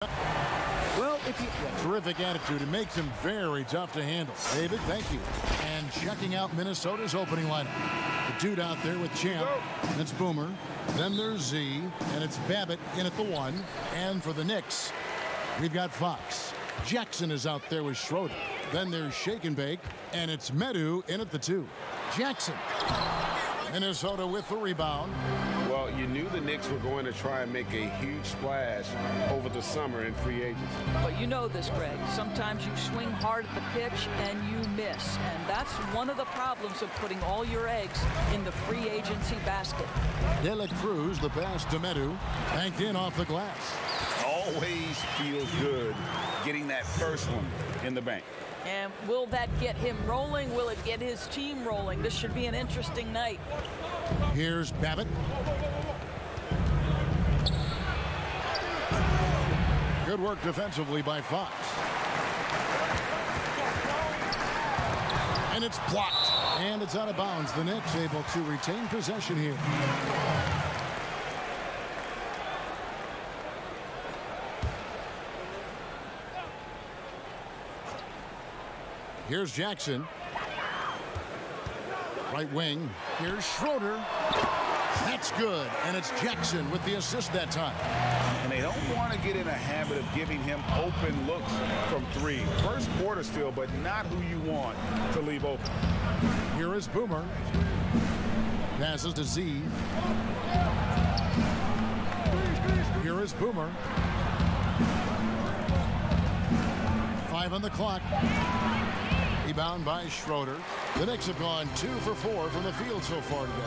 Well, if you terrific attitude, it makes him very tough to handle. David, thank you. And checking out Minnesota's opening lineup. The dude out there with Champ, it's Boomer. Then there's Z, and it's Babbitt in at the 1. And for the Knicks, we've got Fox. Jackson is out there with Schroeder. Then there's Shake and Bake, and it's Medu in at the 2. Jackson. Minnesota with the rebound. Well, you knew the Knicks were going to try and make a huge splash over the summer in free agency. But you know this, Greg. Sometimes you swing hard at the pitch and you miss. And that's one of the problems of putting all your eggs in the free agency basket. De La Cruz, the pass to Medu, banked in off the glass. Always feels good getting that first one in the bank. And will that get him rolling? Will it get his team rolling? This should be an interesting night. Here's Babbitt. Good work defensively by Fox. And it's blocked. And it's out of bounds. The Knicks able to retain possession here. Here's Jackson. Right wing. Here's Schroeder. That's good. And it's Jackson with the assist that time. And they don't want to get in a habit of giving him open looks from 3. First quarter still, but not who you want to leave open. Here is Boomer. Passes to Z. Here is Boomer. 5 on the clock. Rebound by Schroeder. The Knicks have gone 2 for 4 from the field so far today.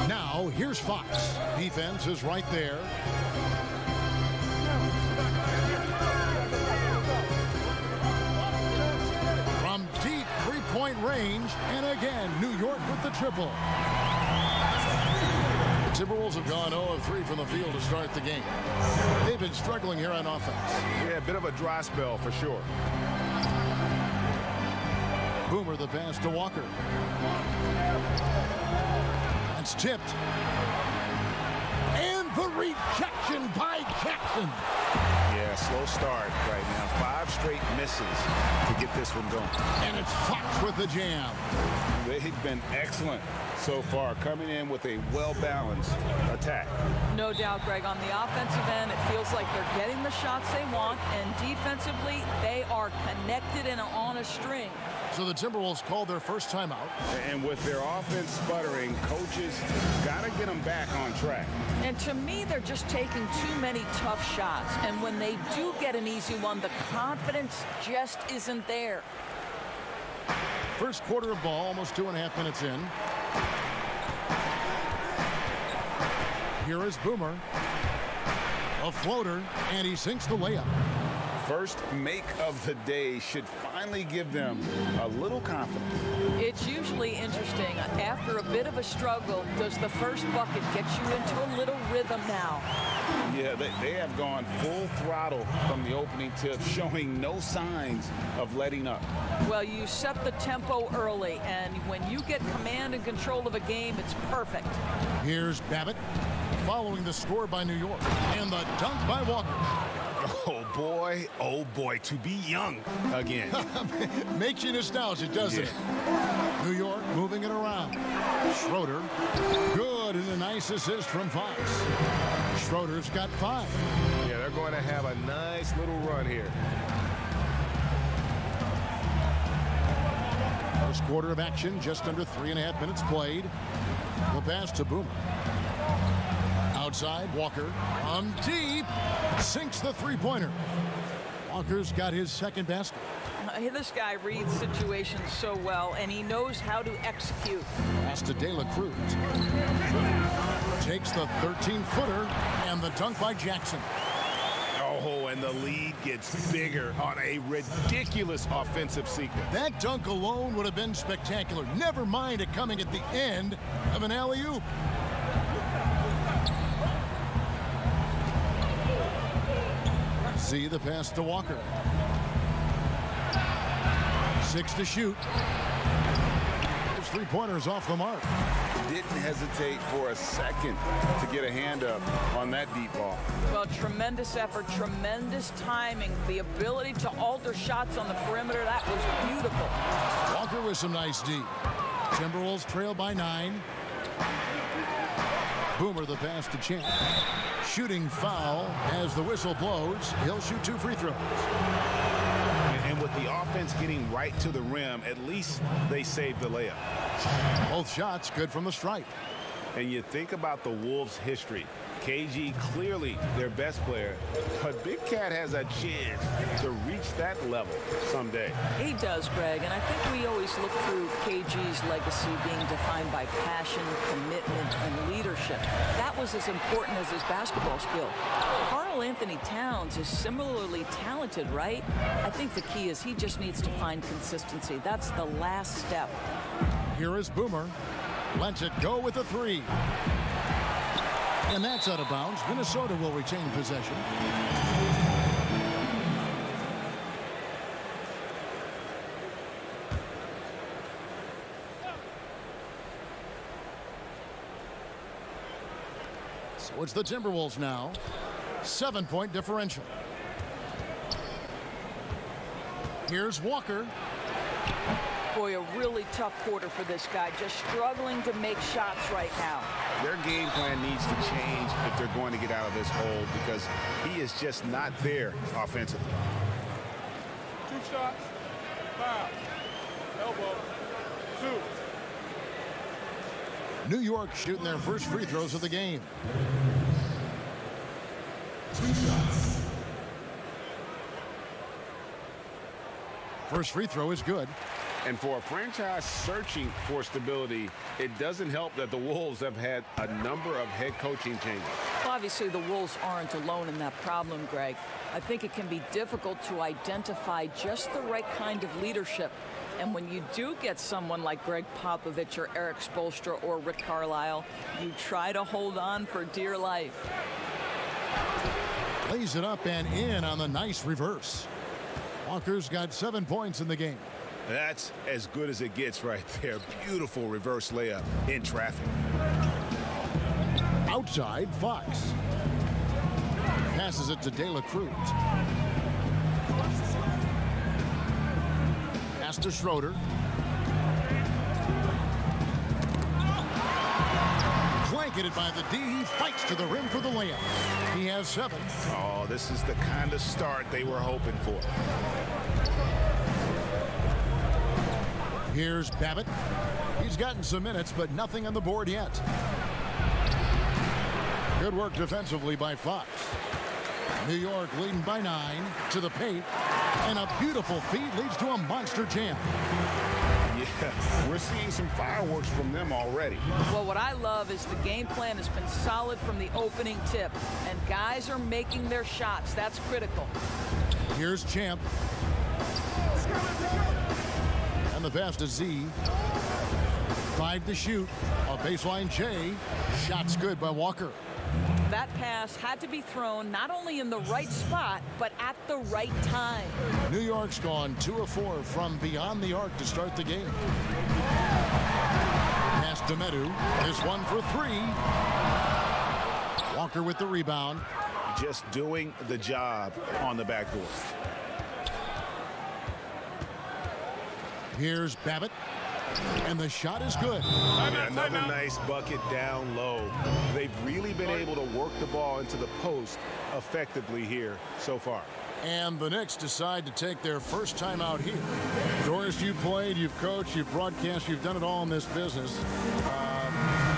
Now, here's Fox. Defense is right there. From deep three-point range, and again, New York with the triple. The Timberwolves have gone 0 of 3 from the field to start the game. They've been struggling here on offense. Yeah, a bit of a dry spell for sure. Boomer the pass to Walker. It's tipped. And the rejection by Jackson. Yeah, slow start right now. 5 straight misses to get this one going. And it's Fox with the jam. They've been excellent so far, coming in with a well-balanced attack. No doubt, Greg. On the offensive end, it feels like they're getting the shots they want, and defensively, they are connected and on a string. So the Timberwolves called their first timeout. And with their offense sputtering, coaches got to get them back on track. And to me, they're just taking too many tough shots. And when they do get an easy one, the confidence just isn't there. First quarter of ball, almost 2.5 minutes in. Here is Boomer. A floater, and he sinks the layup. First make of the day should finally give them a little confidence. It's usually interesting. After a bit of a struggle, does the first bucket get you into a little rhythm now? Yeah, they have gone full throttle from the opening tip, showing no signs of letting up. Well, you set the tempo early, and when you get command and control of a game, it's perfect. Here's Babbitt following the score by New York, and the dunk by Walker. Oh boy, to be young again. Makes you nostalgic, doesn't it? New York moving it around. Schroeder, good, and a nice assist from Fox. Schroeder's got 5. Yeah, they're going to have a nice little run here. First quarter of action, just under 3.5 minutes played. The pass to Boomer. Outside, Walker from deep sinks the three-pointer. Walker's got his second basket. This guy reads situations so well, and he knows how to execute. Pass to De La Cruz. Takes the 13-footer, and the dunk by Jackson. Oh, and the lead gets bigger on a ridiculous offensive sequence. That dunk alone would have been spectacular. Never mind it coming at the end of an alley-oop. See the pass to Walker. 6 to shoot. His three-pointers off the mark. didn't hesitate for a second to get a hand up on that deep ball. Well, tremendous effort, tremendous timing, the ability to alter shots on the perimeter. That was beautiful. Walker with some nice D. Timberwolves trail by 9. Boomer the pass to Champ. Shooting foul as the whistle blows. He'll shoot 2 free throws. And with the offense getting right to the rim, at least they saved the layup. Both shots good from the stripe. And you think about the Wolves' history. KG clearly their best player, but Big Cat has a chance to reach that level someday. He does, Greg, and I think we always look through KG's legacy being defined by passion, commitment, and leadership. That was as important as his basketball skill. Karl Anthony Towns is similarly talented, right? I think the key is he just needs to find consistency. That's the last step. Here is Boomer. Lets it go with a 3. And that's out of bounds. Minnesota will retain possession. So it's the Timberwolves now. 7-point differential. Here's Walker. Boy, a really tough quarter for this guy. Just struggling to make shots right now. Their game plan needs to change if they're going to get out of this hole because he is just not there offensively. 2 shots, foul, elbow, 2. New York shooting their first free throws of the game. 2 shots. First free throw is good. And for a franchise searching for stability, it doesn't help that the Wolves have had a number of head coaching changes. Obviously, the Wolves aren't alone in that problem, Greg. I think it can be difficult to identify just the right kind of leadership. And when you do get someone like Greg Popovich or Eric Spoelstra or Rick Carlisle, you try to hold on for dear life. Lays it up and in on the nice reverse. Walker's got 7 points in the game. That's as good as it gets right there. Beautiful reverse layup in traffic. Outside, Fox. Passes it to De La Cruz. Pass to Schroeder. Blanketed by the D. He fights to the rim for the layup. He has 7. Oh, this is the kind of start they were hoping for. Here's Babbitt. He's gotten some minutes, but nothing on the board yet. Good work defensively by Fox. New York leading by 9 to the paint. And a beautiful feed leads to a monster jam. Yeah, we're seeing some fireworks from them already. Well, what I love is the game plan has been solid from the opening tip. And guys are making their shots. That's critical. Here's Champ. And the pass to Z. 5 to shoot. A baseline J. Shots good by Walker. That pass had to be thrown not only in the right spot, but at the right time. New York's gone 2 of 4 from beyond the arc to start the game. Pass to Medu. This one for 3. Walker with the rebound. Just doing the job on the backboard. Here's Babbitt. And the shot is good. Yeah, another nice bucket down low. They've really been able to work the ball into the post effectively here so far. And the Knicks decide to take their first time out here. Doris, you've played, you've coached, you've broadcast, you've done it all in this business.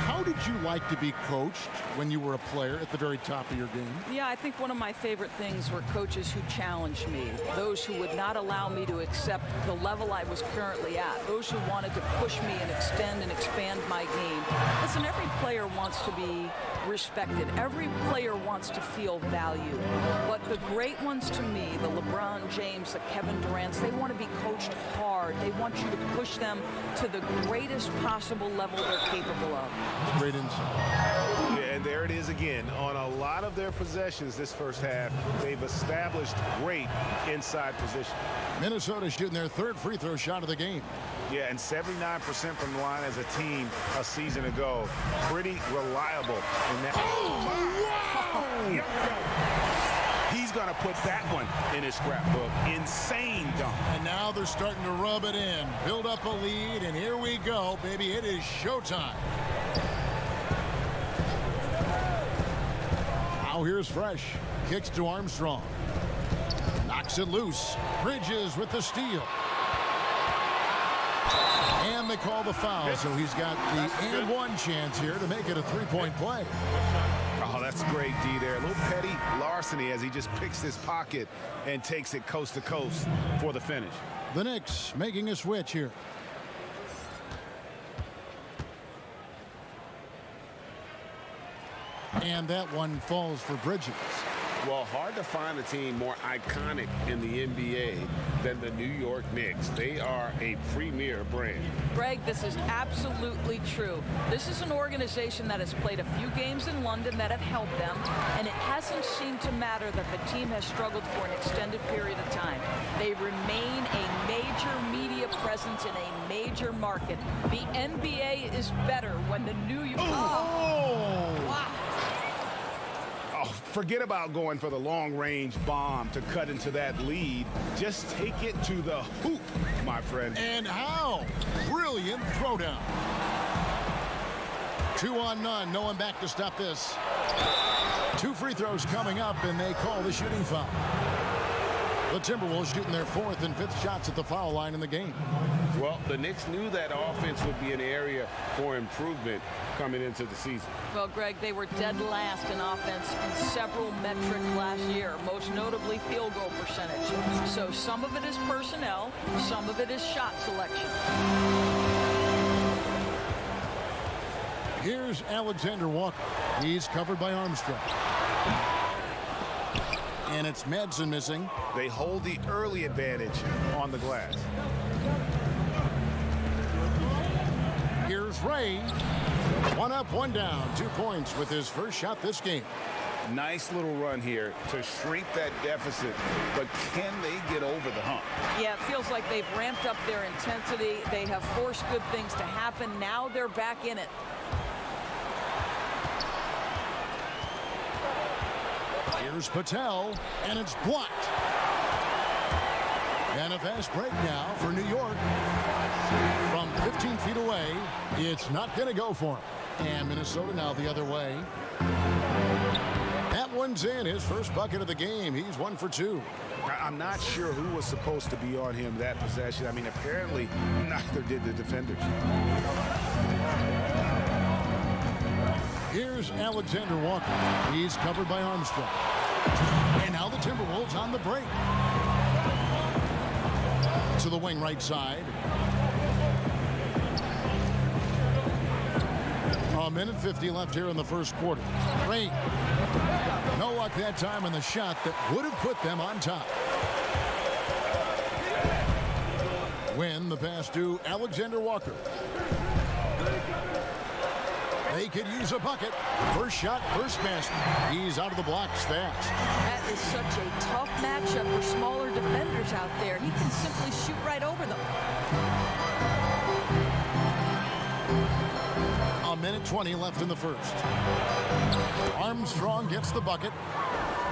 How did you like to be coached when you were a player at the very top of your game? Yeah, I think one of my favorite things were coaches who challenged me, those who would not allow me to accept the level I was currently at, those who wanted to push me and extend and expand my game. Listen, every player wants to be respected. Every player wants to feel valued. But the great ones to me, the LeBron James, the Kevin Durants, they want to be coached hard. They want you to push them to the greatest possible level they're capable of. Great insight. Yeah, And there it is again. On a lot of their possessions this first half, they've established great inside position. Minnesota shooting their third free throw shot of the game. Yeah, and 79% from the line as a team a season ago. Pretty reliable in that. Oh, Yep. He's going to put that one in his scrapbook. Insane dunk. And now they're starting to rub it in. Build up a lead, and here we go, baby. It is showtime. Now here's Fresh. Kicks to Armstrong. Knocks it loose. Bridges with the steal. And they call the foul, so he's got the and one chance here to make it a three-point play. Oh, that's great, D there. A little petty larceny as he just picks his pocket and takes it coast to coast for the finish. The Knicks making a switch here. And that one falls for Bridges. Well, hard to find a team more iconic in the NBA than the New York Knicks. They are a premier brand. Greg, this is absolutely true. This is an organization that has played a few games in London that have helped them, and it hasn't seemed to matter that the team has struggled for an extended period of time. They remain a major media presence in a major market. The NBA is better when the New York... Oh! Wow. Oh, forget about going for the long-range bomb to cut into that lead. Just take it to the hoop, my friend. And how? Brilliant throwdown. 2 on none. No one back to stop this. 2 free throws coming up, and they call the shooting foul. The Timberwolves shooting their 4th and 5th shots at the foul line in the game. Well, the Knicks knew that offense would be an area for improvement coming into the season. Well, Greg, they were dead last in offense in several metrics last year, most notably field goal percentage. So some of it is personnel, some of it is shot selection. Here's Alexander Walker. He's covered by Armstrong. And it's Madsen missing. They hold the early advantage on the glass. Here's Ray. 1 up, 1 down. 2 points with his first shot this game. Nice little run here to shrink that deficit, but can they get over the hump? Yeah, it feels like they've ramped up their intensity. They have forced good things to happen. Now they're back in it. Here's Patel, and it's blocked. And a fast break now for New York. From 15 feet away, it's not going to go for him. And Minnesota now the other way. That one's in. His first bucket of the game. He's 1 for 2. I'm not sure who was supposed to be on him that possession. I mean, apparently neither did the defenders. Here's Alexander Walker. He's covered by Armstrong. And now the Timberwolves on the break. To the wing right side. A minute 50 left here in the first quarter. Ray. No luck that time on the shot that would have put them on top. Win the pass to Alexander Walker. They could use a bucket. First shot, first basket. He's out of the blocks fast. That is such a tough matchup for smaller defenders out there. He can simply shoot right over them. A minute 20 left in the first. Armstrong gets the bucket.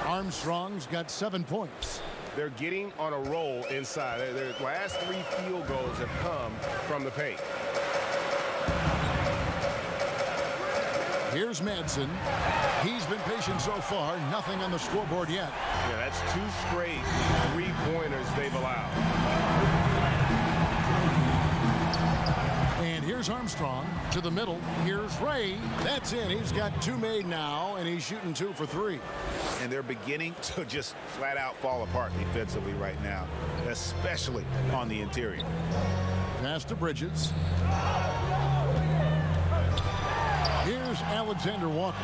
Armstrong's got 7 points. They're getting on a roll inside. Their last 3 field goals have come from the paint. Here's Madsen. He's been patient so far. Nothing on the scoreboard yet. Yeah, that's 2 straight 3-pointers they've allowed. And here's Armstrong to the middle. Here's Ray. That's in. He's got 2 made now, and he's shooting 2 for 3. And they're beginning to just flat out fall apart defensively right now, especially on the interior. Pass to Bridges. Here's Alexander Walker.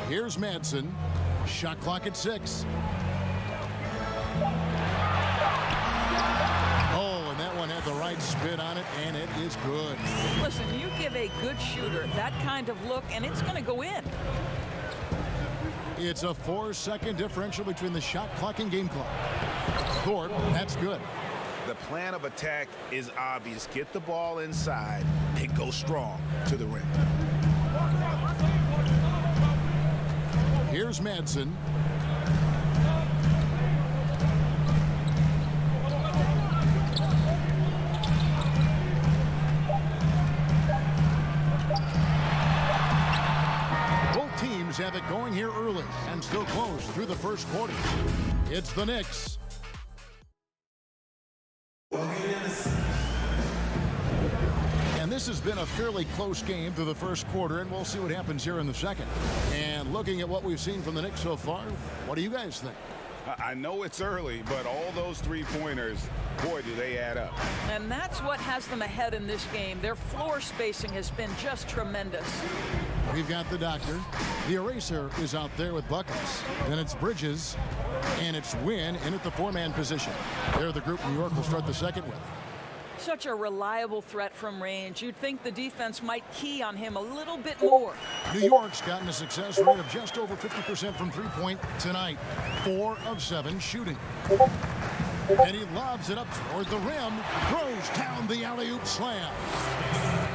Here's Madsen. Shot clock at 6. Oh, and that one had the right Good spin on it, and it is good. Listen, you give a good shooter that kind of look, and it's going to go in. It's a 4-second differential between the shot clock and game clock. Thorpe, that's good. The plan of attack is obvious. Get the ball inside and go strong to the rim. Here's Madsen. Both teams have it going here early and still close through the first quarter. It's the Knicks. And this has been a fairly close game through the first quarter, and we'll see what happens here in the second. And looking at what we've seen from the Knicks so far, what do you guys think? I know it's early, but all those three-pointers, boy, do they add up. And that's what has them ahead in this game. Their floor spacing has been just tremendous. We've got the doctor. The eraser is out there with buckets. Then it's Bridges, and it's Wynn in at the four-man position. They're the group New York will start the second with. Such a reliable threat from range. You'd think the defense might key on him a little bit more. New York's gotten a success rate of just over 50% from three-point tonight. 4 of 7 shooting. And he lobs it up toward the rim. Throws down the alley-oop slam.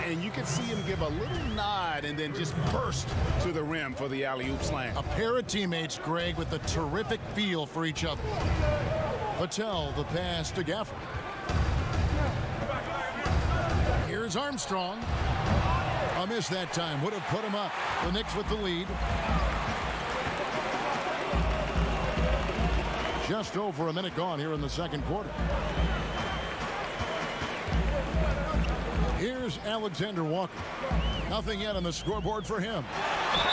And you can see him give a little nod and then just burst to the rim for the alley-oop slam. A pair of teammates, Greg, with a terrific feel for each other. Patel, the pass to Gafford. Here's Armstrong. A miss that time. Would have put him up. The Knicks with the lead. Just over a minute gone here in the second quarter. Here's Alexander Walker. Nothing yet on the scoreboard for him.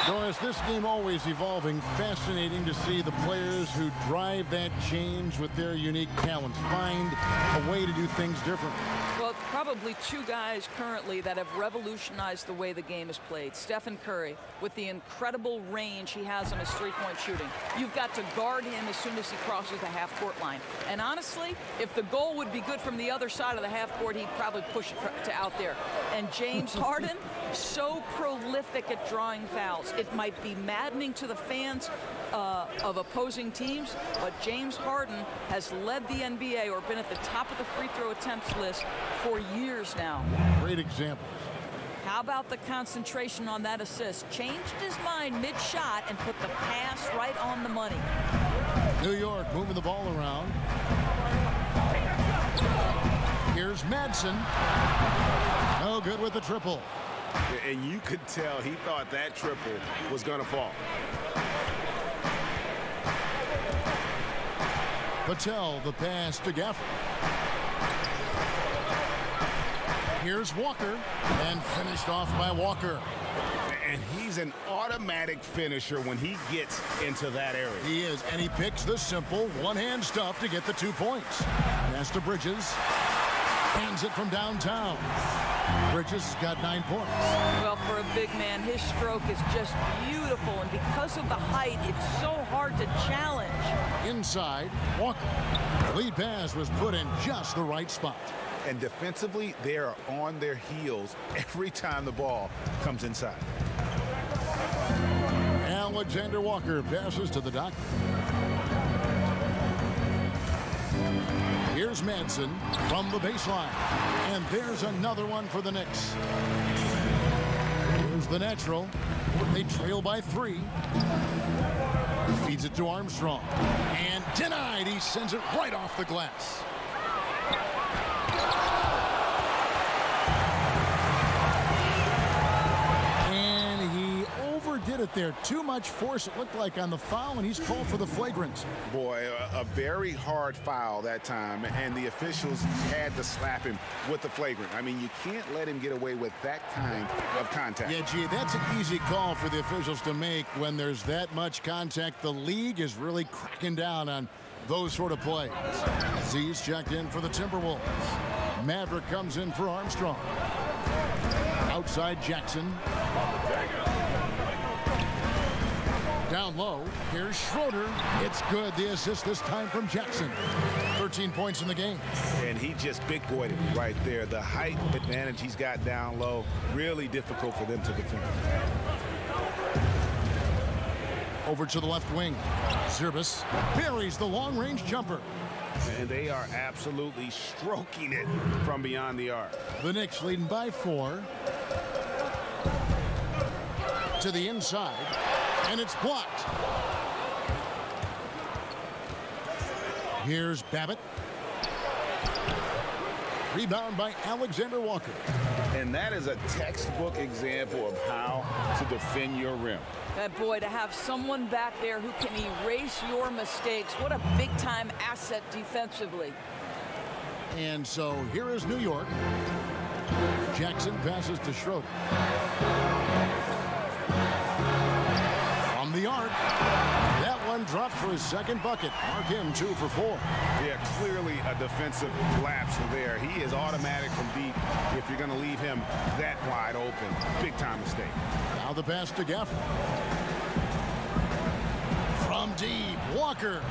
Doris, this game always evolving. Fascinating to see the players who drive that change with their unique talents find a way to do things differently. Well, probably two guys currently that have revolutionized the way the game is played. Stephen Curry, with the incredible range he has on his three-point shooting. You've got to guard him as soon as he crosses the half-court line. And honestly, if the goal would be good from the other side of the half-court, he'd probably push it to out there. And James Harden, so prolific at drawing fouls. It might be maddening to the fans of opposing teams, but James Harden has led the NBA or been at the top of the free throw attempts list for years now. Great examples. How about the concentration on that assist? Changed his mind mid-shot and put the pass right on the money. New York moving the ball around. Here's Madsen. No good with the triple. And you could tell he thought that triple was going to fall. Patel, the pass to Gafford. Here's Walker, and finished off by Walker. And he's an automatic finisher when he gets into that area. He is, and he picks the simple one-hand stuff to get the 2 points. Pass to Bridges. Hands it from downtown. Bridges has got 9 points. Well, for a big man, his stroke is just beautiful, and because of the height, it's so hard to challenge. Inside, Walker. Lead pass was put in just the right spot. And defensively, they are on their heels every time the ball comes inside. Alexander Walker passes to the doctor. Here's Madsen from the baseline. And there's another one for the Knicks. Here's the natural. They trail by 3. Feeds it to Armstrong. And denied. He sends it right off the glass. Did it there. Too much force, it looked like, on the foul, and he's called for the flagrant. Boy, a very hard foul that time, and the officials had to slap him with the flagrant. I mean, you can't let him get away with that kind of contact. Yeah, gee, that's an easy call for the officials to make when there's that much contact. The league is really cracking down on those sort of plays. Z's checked in for the Timberwolves. Maverick comes in for Armstrong. Outside Jackson. Down low, here's Schroeder. It's good. The assist this time from Jackson. 13 points in the game. And he just big boyed it right there. The height advantage he's got down low, really difficult for them to defend. Over to the left wing. Zirbis buries the long-range jumper. And they are absolutely stroking it from beyond the arc. The Knicks leading by 4. To the inside, and it's blocked. Here's Babbitt. Rebound by Alexander Walker. And that is a textbook example of how to defend your rim. That boy, to have someone back there who can erase your mistakes, what a big-time asset defensively. And so here is New York. Jackson passes to Schroeder. From the arc. That one dropped for his second bucket. Mark him 2 for 4. Yeah, clearly a defensive lapse there. He is automatic from deep if you're going to leave him that wide open. Big-time mistake. Now the pass to Gafford. From deep, Walker.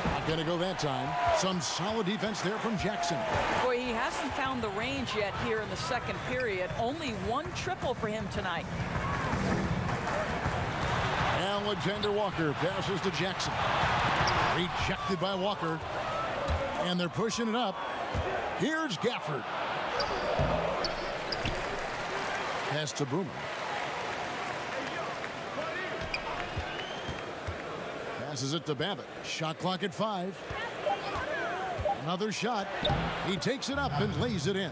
Not going to go that time. Some solid defense there from Jackson. Boy, he hasn't found the range yet here in the second period. Only 1 triple for him tonight. Alexander Walker passes to Jackson. Rejected by Walker. And they're pushing it up. Here's Gafford. Pass to Boomer. Passes it to Babbitt. Shot clock at 5. Another shot. He takes it up and lays it in.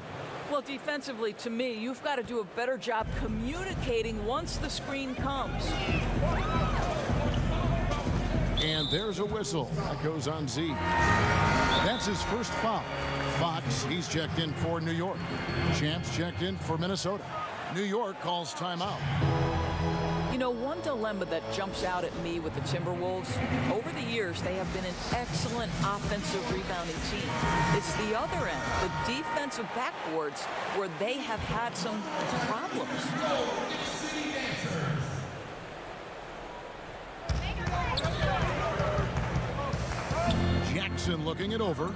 Well, defensively, to me, you've got to do a better job communicating once the screen comes. And there's a whistle. That goes on Z. That's his first foul. Fox, he's checked in for New York. Champs checked in for Minnesota. New York calls timeout. You know, one dilemma that jumps out at me with the Timberwolves, over the years, they have been an excellent offensive rebounding team. It's the other end, the defensive backboards, where they have had some problems. Jackson looking it over.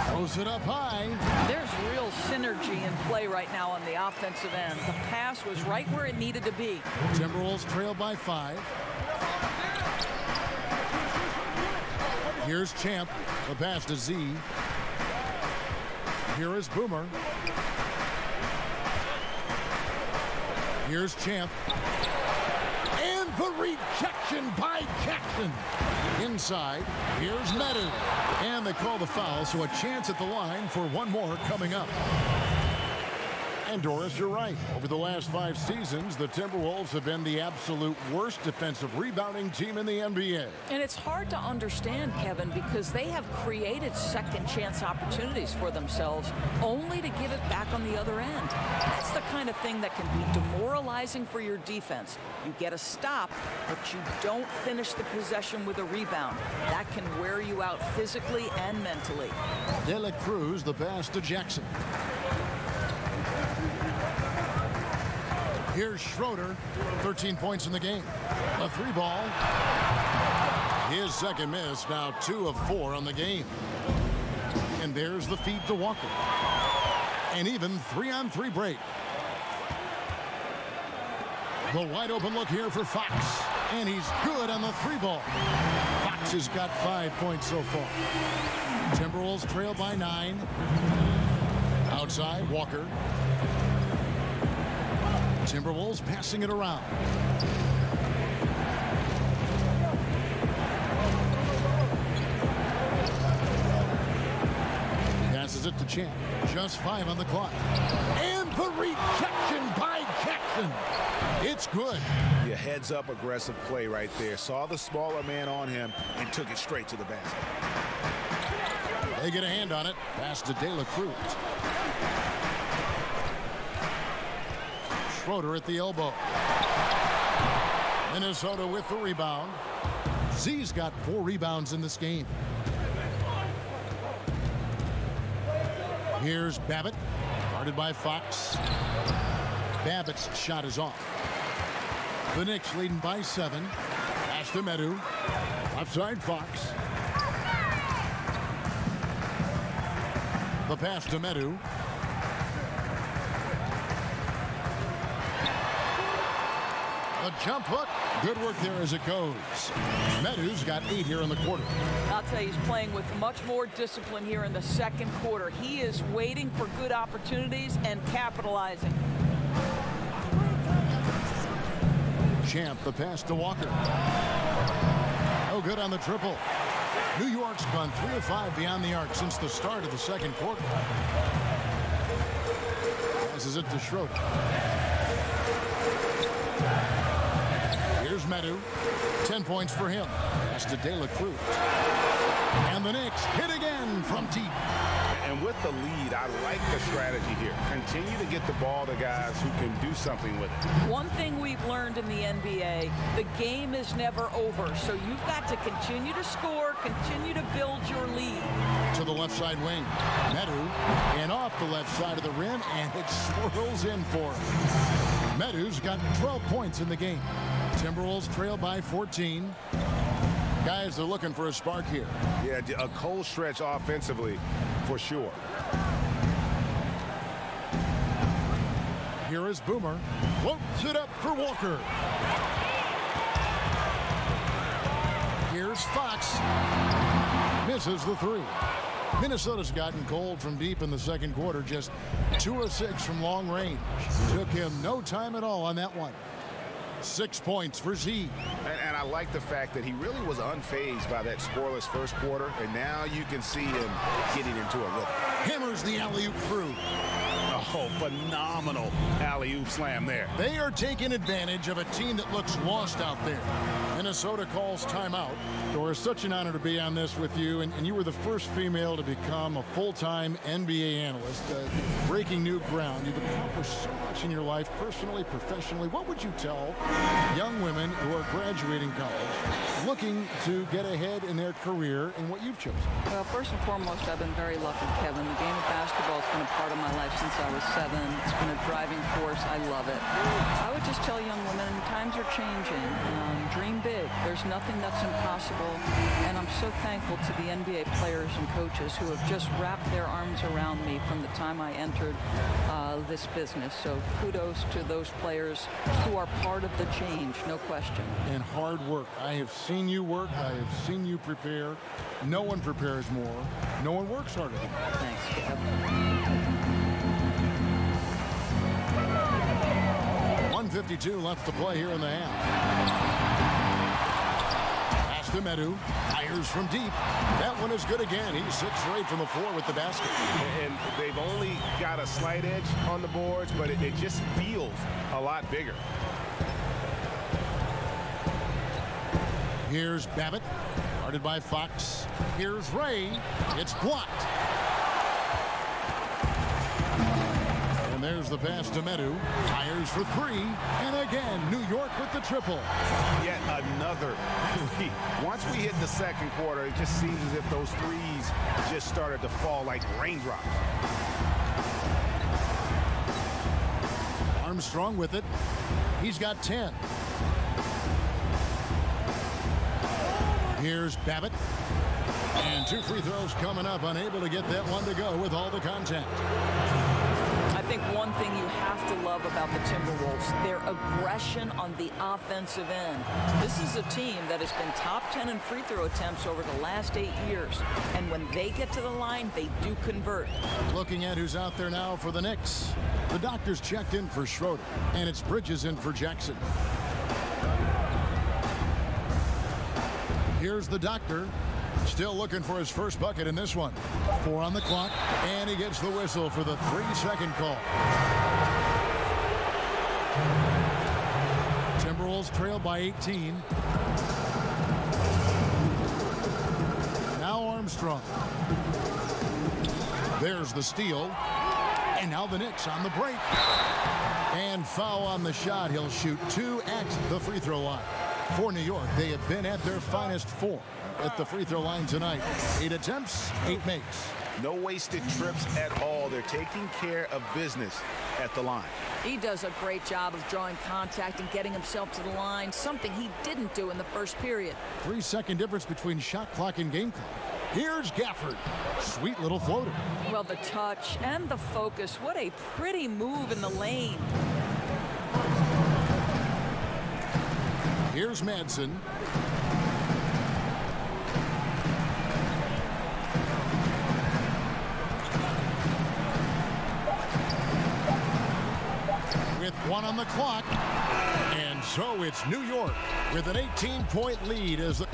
Throws it up high. There's real synergy in play right now on the offensive end. The pass was right where it needed to be. Timberwolves trail by 5. Here's Champ. The pass to Z. Here is Boomer. Here's Champ. And the rejection by Jackson. Inside, here's Meadow. And they call the foul, so a chance at the line for one more coming up. And Doris, you're right. Over the last 5 seasons, the Timberwolves have been the absolute worst defensive rebounding team in the NBA. And it's hard to understand, Kevin, because they have created second chance opportunities for themselves only to give it back on the other end. That's the kind of thing that can be demoralizing for your defense. You get a stop, but you don't finish the possession with a rebound. That can wear you out physically and mentally. De La Cruz, the pass to Jackson. Here's Schroeder, 13 points in the game. A 3 ball. His second miss, now 2 of 4 on the game. And there's the feed to Walker. And even 3-on-3 break. The wide open look here for Fox. And he's good on the 3 ball. Fox has got 5 points so far. Timberwolves trail by 9. Outside, Walker. Timberwolves passing it around. Passes it to Champ. Just 5 on the clock. And the rejection by Jackson. It's good. Yeah, heads up aggressive play right there. Saw the smaller man on him and took it straight to the basket. They get a hand on it. Pass to De La Cruz. Schroeder at the elbow. Minnesota with the rebound. Z's got 4 rebounds in this game. Here's Babbitt, guarded by Fox. Babbitt's shot is off. The Knicks leading by 7. Pass to Medu. Left side, Fox. The pass to Medu. A jump hook. Good work there as it goes. Medu's got 8 here in the quarter. I'll tell you, he's playing with much more discipline here in the second quarter. He is waiting for good opportunities and capitalizing. Champ, the pass to Walker. No good on the triple. New York's gone 3 of 5 beyond the arc since the start of the second quarter. Passes it to Schroeder. Here's Medu. 10 points for him. Pass to De La Cruz. And the Knicks hit again from deep. And with the lead, I like the strategy here. Continue to get the ball to guys who can do something with it. One thing we've learned in the NBA, the game is never over. So you've got to continue to score, continue to build your lead. To the left side wing. Medu and off the left side of the rim, and it swirls in for him. Medu's got 12 points in the game. Timberwolves trail by 14. Guys are looking for a spark here. Yeah, a cold stretch offensively for sure. Here is Boomer. Floats it up for Walker. Here's Fox. Misses the 3. Minnesota's gotten cold from deep in the second quarter. Just 2 of 6 from long range. Took him no time at all on that one. 6 points for Z. And I like the fact that he really was unfazed by that scoreless first quarter, and now you can see him getting into a rhythm. Hammers the alley-oop through. Oh, phenomenal alley-oop slam there. They are taking advantage of a team that looks lost out there. Minnesota calls timeout. Doris, such an honor to be on this with you, and you were the first female to become a full-time NBA analyst. Breaking new ground. You've accomplished so much in your life, personally, professionally. What would you tell young women who are graduating college, looking to get ahead in their career in what you've chosen? Well, first and foremost, I've been very lucky, Kevin. The game of basketball has been a part of my life since I was 7. It's been a driving force. I love it. I would just tell young women, times are changing. Dream big. There's nothing that's impossible. And I'm so thankful to the NBA players and coaches who have just wrapped their arms around me from the time I entered this business. So kudos to those players who are part of the change, no question. And hard work. I have seen you work. I have seen you prepare. No one prepares more. No one works harder than you. Thanks, Kev. 1:52 left to play here in the half. Pass to Medu. Fires from deep. That one is good again. He's 6 for 8 from the floor with the basket. And they've only got a slight edge on the boards, but it just feels a lot bigger. Here's Babbitt. Guarded by Fox. Here's Ray. It's blocked. And there's the pass to Medu. Fires for 3. And again, New York with the triple. Yet another three. Once we hit the second quarter, it just seems as if those threes just started to fall like raindrops. Armstrong with it. He's got 10. Here's Babbitt. And 2 free throws coming up. Unable to get that one to go with all the contact. I think one thing you have to love about the Timberwolves, their aggression on the offensive end. This is a team that has been top 10 in free throw attempts over the last 8 years. And when they get to the line, they do convert. Looking at who's out there now for the Knicks. The doctor's checked in for Schroeder. And it's Bridges in for Jackson. Here's the doctor. Still looking for his first bucket in this one. 4 on the clock, and he gets the whistle for the 3-second call. Timberwolves trail by 18. Now Armstrong. There's the steal. And now the Knicks on the break. And foul on the shot. He'll shoot 2 at the free throw line. For New York, they have been at their finest form at the free throw line tonight. 8 attempts, 8 makes. No wasted trips at all. They're taking care of business at the line. He does a great job of drawing contact and getting himself to the line, something he didn't do in the first period. 3-second difference between shot clock and game clock. Here's Gafford. Sweet little floater. Well, the touch and the focus. What a pretty move in the lane. Here's Madsen. With 1 on the clock. And so it's New York with an 18-point lead as the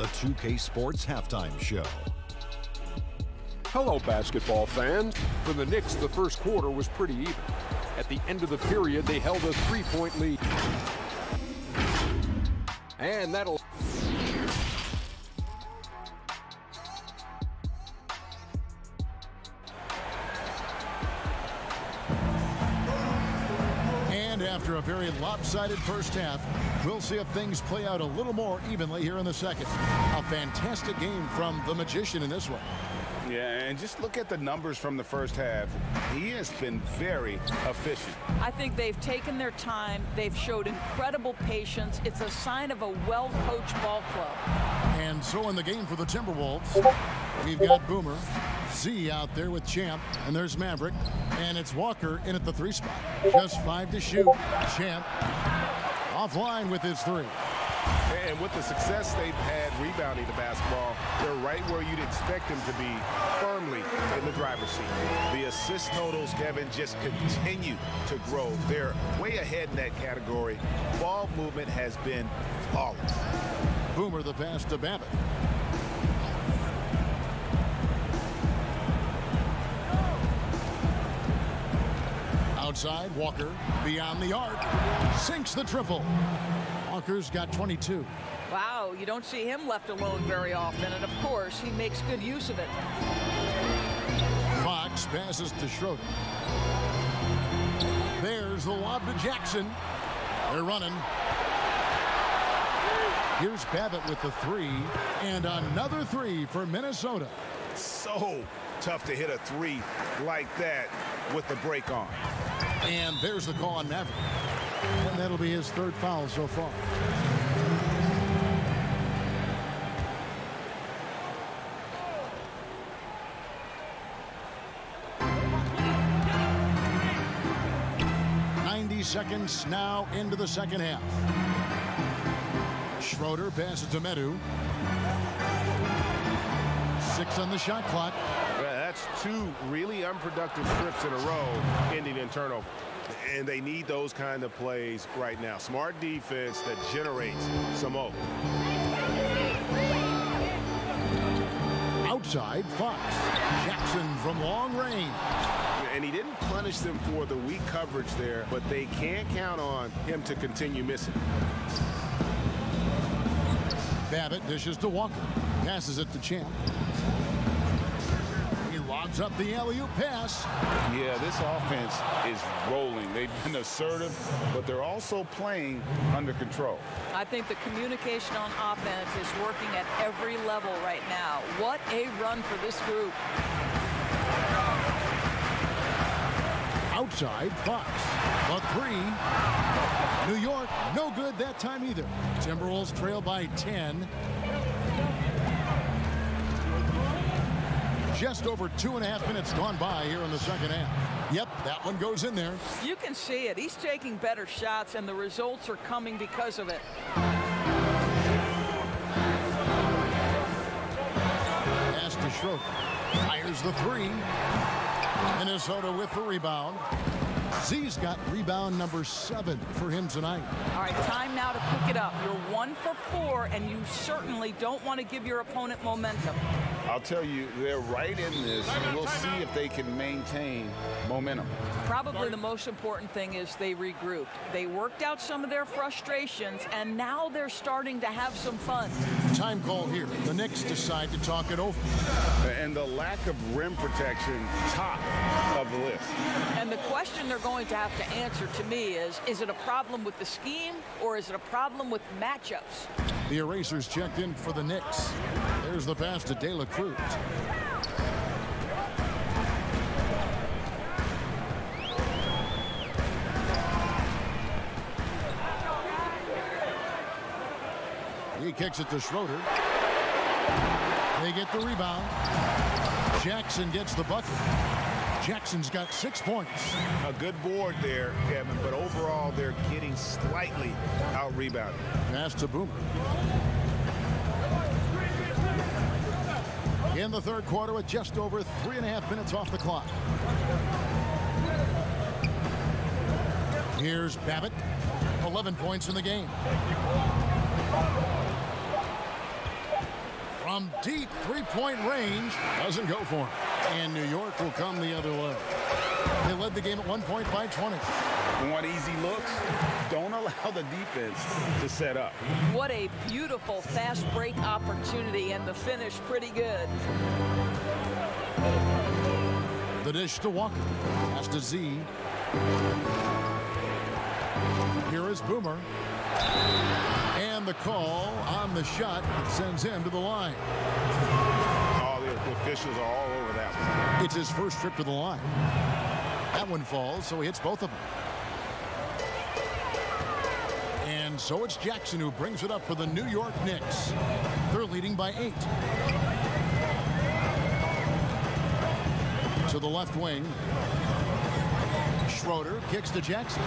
2K Sports Halftime Show. Hello, basketball fans. For the Knicks, the first quarter was pretty even. At the end of the period, they held a 3-point lead. And that'll... And after a very lopsided first half, we'll see if things play out a little more evenly here in the second. A fantastic game from the Magician in this one. Yeah, and just look at the numbers from the first half. He has been very efficient. I think they've taken their time. They've showed incredible patience. It's a sign of a well-coached ball club. And so in the game for the Timberwolves, we've got Boomer, Z out there with Champ, and there's Maverick, and it's Walker in at the 3 spot. Just 5 to shoot. Champ offline with his 3. And with the success they've had rebounding the basketball, they're right where you'd expect them to be, firmly in the driver's seat. The assist totals, Kevin, just continue to grow. They're way ahead in that category. Ball movement has been flawless. Boomer the pass to Babbitt. Outside, Walker beyond the arc. Sinks the triple. Walker's got 22. Wow, you don't see him left alone very often, and of course, he makes good use of it. Fox passes to Schroeder. There's the lob to Jackson. They're running. Here's Babbitt with the 3, and another 3 for Minnesota. So tough to hit a 3 like that with the break on. And there's the call on Maverick. And that'll be his 3rd foul so far. Seconds now into the second half. Schroeder passes to Medu. 6 on the shot clock. That's 2 really unproductive trips in a row, ending in turnover. And they need those kind of plays right now. Smart defense that generates some hope. Outside, Fox. Jackson from long range. And he didn't punish them for the weak coverage there, but they can't count on him to continue missing. Babbitt dishes to Walker. Passes it to Champ. He lobs up the alley-oop pass. Yeah, this offense is rolling. They've been assertive, but they're also playing under control. I think the communication on offense is working at every level right now. What a run for this group. Outside, Fox. The 3. New York, no good that time either. Timberwolves trail by 10. Just over 2.5 minutes gone by here in the second half. Yep, that one goes in there. You can see it. He's taking better shots, and the results are coming because of it. Pass to Schroeder. Fires the 3. Minnesota with the rebound. Z's got rebound number 7 for him tonight. All right, time now to pick it up. You're 1 for 4, and you certainly don't want to give your opponent momentum. I'll tell you, they're right in this. We'll see if they can maintain momentum. Probably the most important thing is they regrouped. They worked out some of their frustrations, and now they're starting to have some fun. Time call here. The Knicks decide to talk it over. And the lack of rim protection, top of the list. And the question they're going to have to answer to me is it a problem with the scheme, or is it a problem with matchups? The erasers checked in for the Knicks. There's the pass to De La Cruz. He kicks it to Schroeder. They get the rebound. Jackson gets the bucket. Jackson's got 6 points. A good board there, Kevin, but overall they're getting slightly out-rebounded. Pass to Boomer. In the third quarter with just over 3.5 minutes off the clock. Here's Babbitt. 11 points in the game. From deep three-point range, doesn't go for him. And New York will come the other way. They led the game at 1 point by 20. Want easy looks? Don't allow the defense to set up. What a beautiful fast break opportunity, and the finish pretty good. The dish to Walker. Pass to Z. Here is Boomer. And the call on the shot that sends him to the line. All the officials are all over that one. It's his first trip to the line. That one falls, so he hits both of them. And so it's Jackson who brings it up for the New York Knicks. They're leading by 8. To the left wing. Schroeder kicks to Jackson.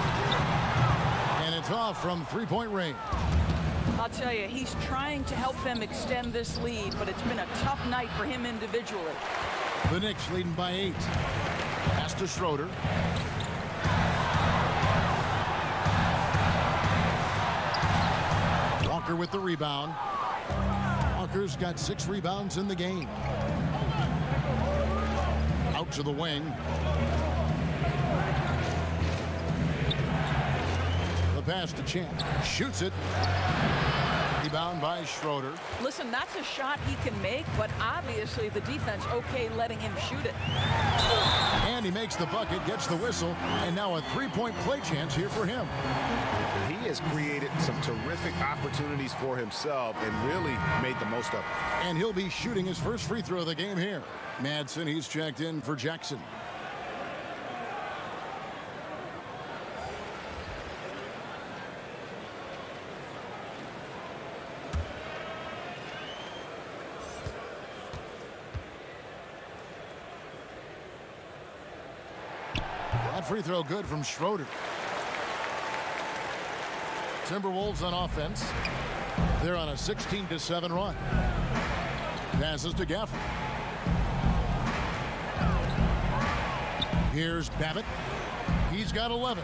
And it's off from three-point range. I'll tell you, he's trying to help them extend this lead, but it's been a tough night for him individually. The Knicks leading by 8. Pass to Schroeder. Walker with the rebound. Walker's got 6 rebounds in the game. Out to the wing. The pass to Champ. Shoots it. Rebound by Schroeder. Listen, that's a shot he can make, but obviously the defense okay letting him shoot it. And he makes the bucket, gets the whistle, and now a three-point play chance here for him. He has created some terrific opportunities for himself and really made the most of it. And he'll be shooting his first free throw of the game here. Madsen, he's checked in for Jackson. That free throw good from Schroeder. Timberwolves on offense. They're on a 16-7 run. Passes to Gafford. Here's Babbitt. He's got 11.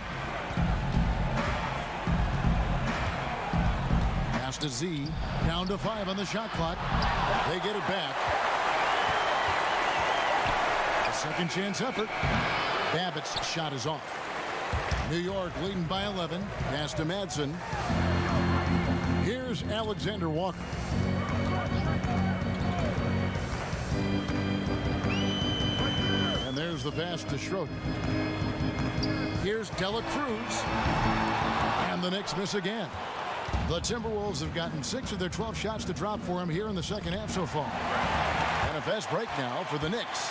Pass to Z. Down to 5 on the shot clock. They get it back. A second chance effort. Babbitt's shot is off. New York leading by 11. Pass to Madsen. Here's Alexander Walker. And there's the pass to Schroeder. Here's De La Cruz. And the Knicks miss again. The Timberwolves have gotten 6 of their 12 shots to drop for him here in the second half so far. And a fast break now for the Knicks.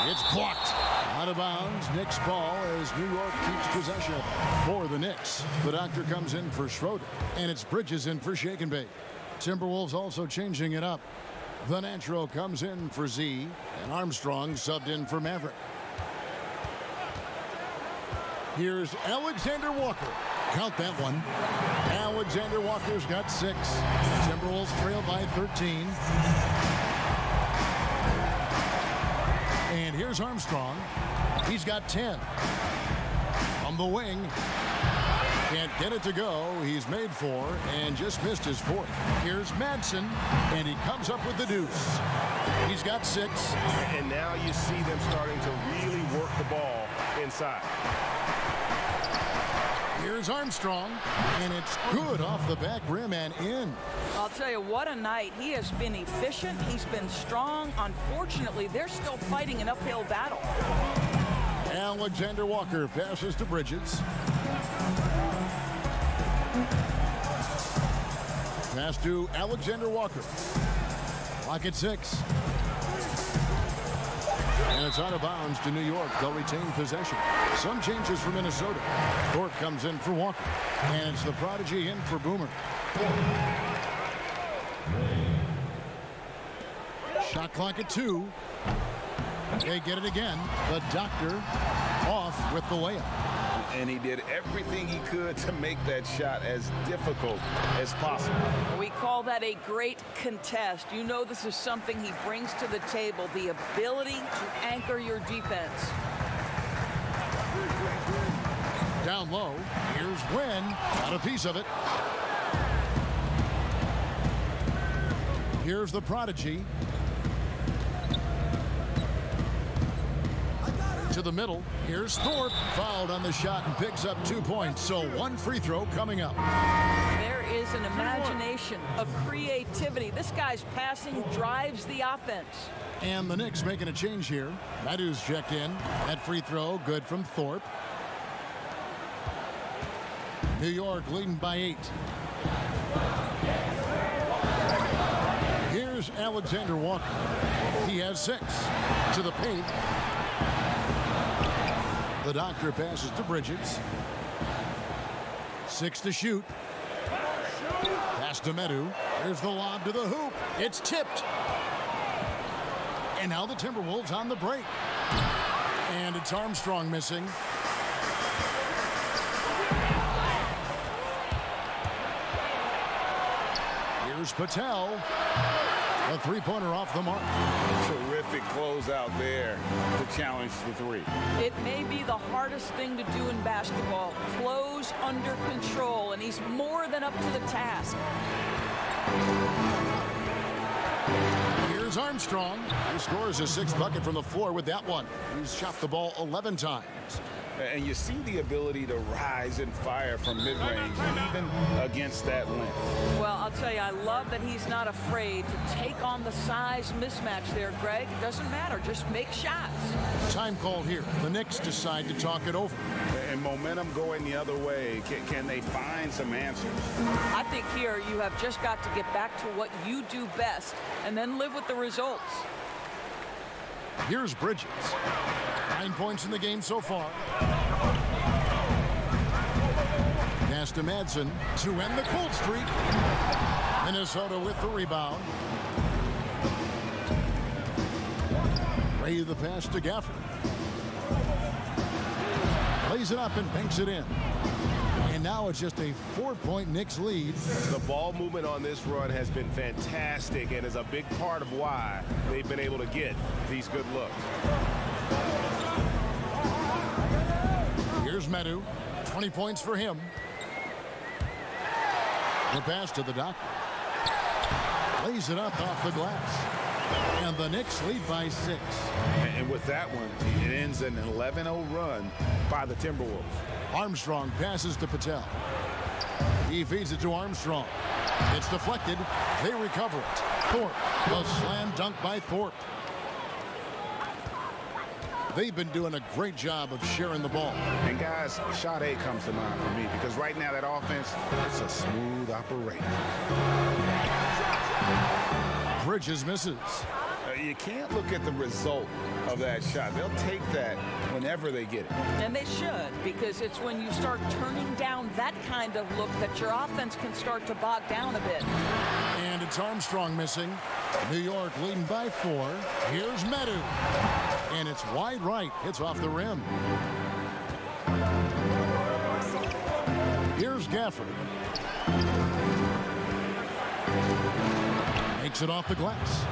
It's blocked. Out of bounds. Knicks ball as New York keeps possession for the Knicks. The doctor comes in for Schroeder. And it's Bridges in for Shake and Bake. Timberwolves also changing it up. The Natural comes in for Z. And Armstrong subbed in for Maverick. Here's Alexander Walker. Count that one. Alexander Walker's got 6. Timberwolves trail by 13. And here's Armstrong. He's got 10. From the wing. Can't get it to go. He's made 4 and just missed his 4th. Here's Madsen. And he comes up with the deuce. He's got 6. And now you see them starting to really work the ball inside. Here's Armstrong. And it's good off the back rim and in. I'll tell you, what a night. He has been efficient. He's been strong. Unfortunately, they're still fighting an uphill battle. Alexander Walker passes to Bridges. Pass to Alexander Walker. Clock at 6. And it's out of bounds to New York. They'll retain possession. Some changes for Minnesota. Thorpe comes in for Walker. And it's the prodigy in for Boomer. Shot clock at 2. They get it again. The doctor off with the layup. And he did everything he could to make that shot as difficult as possible. We call that a great contest. You know this is something he brings to the table, the ability to anchor your defense. Down low. Here's Wynn. Got a piece of it. Here's the prodigy. To the middle. Here's Thorpe. Fouled on the shot and picks up 2 points. So 1 free throw coming up. There is an imagination, a creativity. This guy's passing drives the offense. And the Knicks making a change here. Madu's checked in. That free throw good from Thorpe. New York leading by 8. Here's Alexander Walker. He has 6. To the paint. The doctor passes to Bridges. 6 to shoot. Pass to Medu. There's the lob to the hoop. It's tipped. And now the Timberwolves on the break. And it's Armstrong missing. Here's Patel. A three-pointer off the mark. Terrific closeout there to challenge the 3. It may be the hardest thing to do in basketball. Close under control, and he's more than up to the task. Here's Armstrong, who scores his 6th bucket from the floor with that one. He's shot the ball 11 times. And you see the ability to rise and fire from mid-range, even against that length. Well, I'll tell you, I love that he's not afraid to take on the size mismatch there, Greg. It doesn't matter. Just make shots. Time called here. The Knicks decide to talk it over. And momentum going the other way. Can they find some answers? I think here you have just got to get back to what you do best and then live with the results. Here's Bridges. 9 points in the game so far. Pass to Madsen to end the cold streak. Minnesota with the rebound. Ray the pass to Gafford. Plays it up and banks it in. And now it's just a 4-point Knicks lead. The ball movement on this run has been fantastic and is a big part of why they've been able to get these good looks. Here's Medu. 20 points for him. The pass to the doctor. Lays it up off the glass. And the Knicks lead by 6. And with that one, it ends an 11-0 run by the Timberwolves. Armstrong passes to Patel. He feeds it to Armstrong. It's deflected. They recover it. Thorpe. The slam dunk by Thorpe. They've been doing a great job of sharing the ball. And guys, shot A comes to mind for me because right now that offense, it's a smooth operation. Bridges misses. You can't look at the result of that shot. They'll take that whenever they get it. And they should, because it's when you start turning down that kind of look that your offense can start to bog down a bit. And it's Armstrong missing. New York leading by 4. Here's Medu. And it's wide right. It's off the rim. Here's Gafford. Makes it off the glass.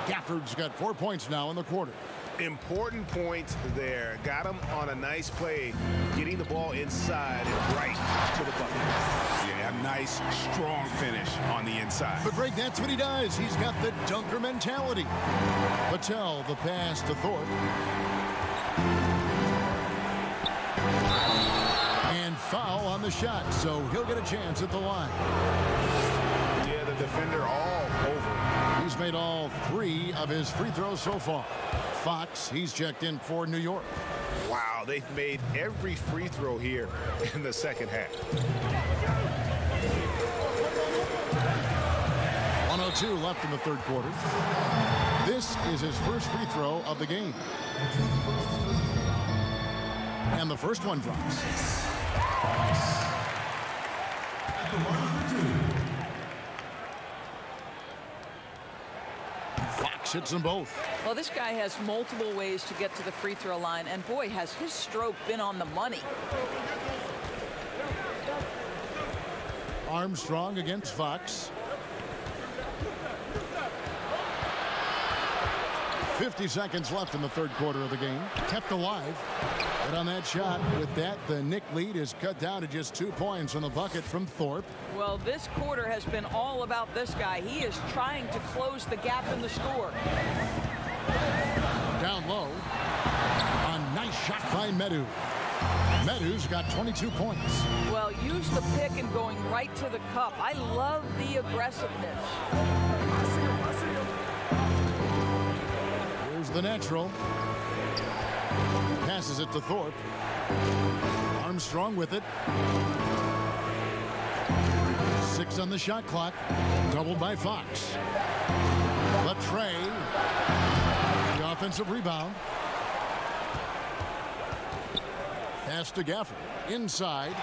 Gafford's got 4 points now in the quarter. Important points there. Got him on a nice play, getting the ball inside and right to the bucket. Yeah, a nice, strong finish on the inside. But Greg, that's what he does. He's got the dunker mentality. Patel, the pass to Thorpe. And foul on the shot, so he'll get a chance at the line. Yeah, the defender all over. He's made all 3 of his free throws so far. Fox, he's checked in for New York. Wow, they've made every free throw here in the second half. .102 left in the third quarter. This is his first free throw of the game. And the first one drops. Fox hits them both. Well, this guy has multiple ways to get to the free throw line, and boy, has his stroke been on the money. Armstrong against Fox. 50 seconds left in the third quarter of the game. Kept alive. But on that shot, with that, the Knick lead is cut down to just 2 points on the bucket from Thorpe. Well, this quarter has been all about this guy. He is trying to close the gap in the score. Down low. A nice shot by Medu. Medu's got 22 points. Well, use the pick and going right to the cup. I love the aggressiveness. Here's the natural. Passes it to Thorpe. Armstrong with it. 6 on the shot clock. Doubled by Fox. The tray. The offensive rebound. Pass to Gafford. Inside.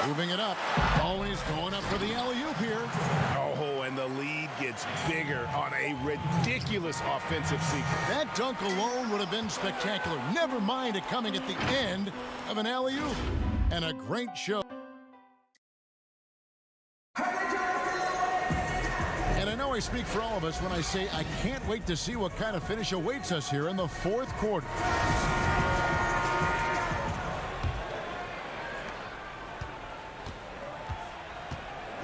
Moving it up. Always going up for the alley-oop here. Oh, and the lead gets bigger on a ridiculous offensive sequence. That dunk alone would have been spectacular. Never mind it coming at the end of an alley-oop. And a great show. And I know I speak for all of us when I say I can't wait to see what kind of finish awaits us here in the fourth quarter.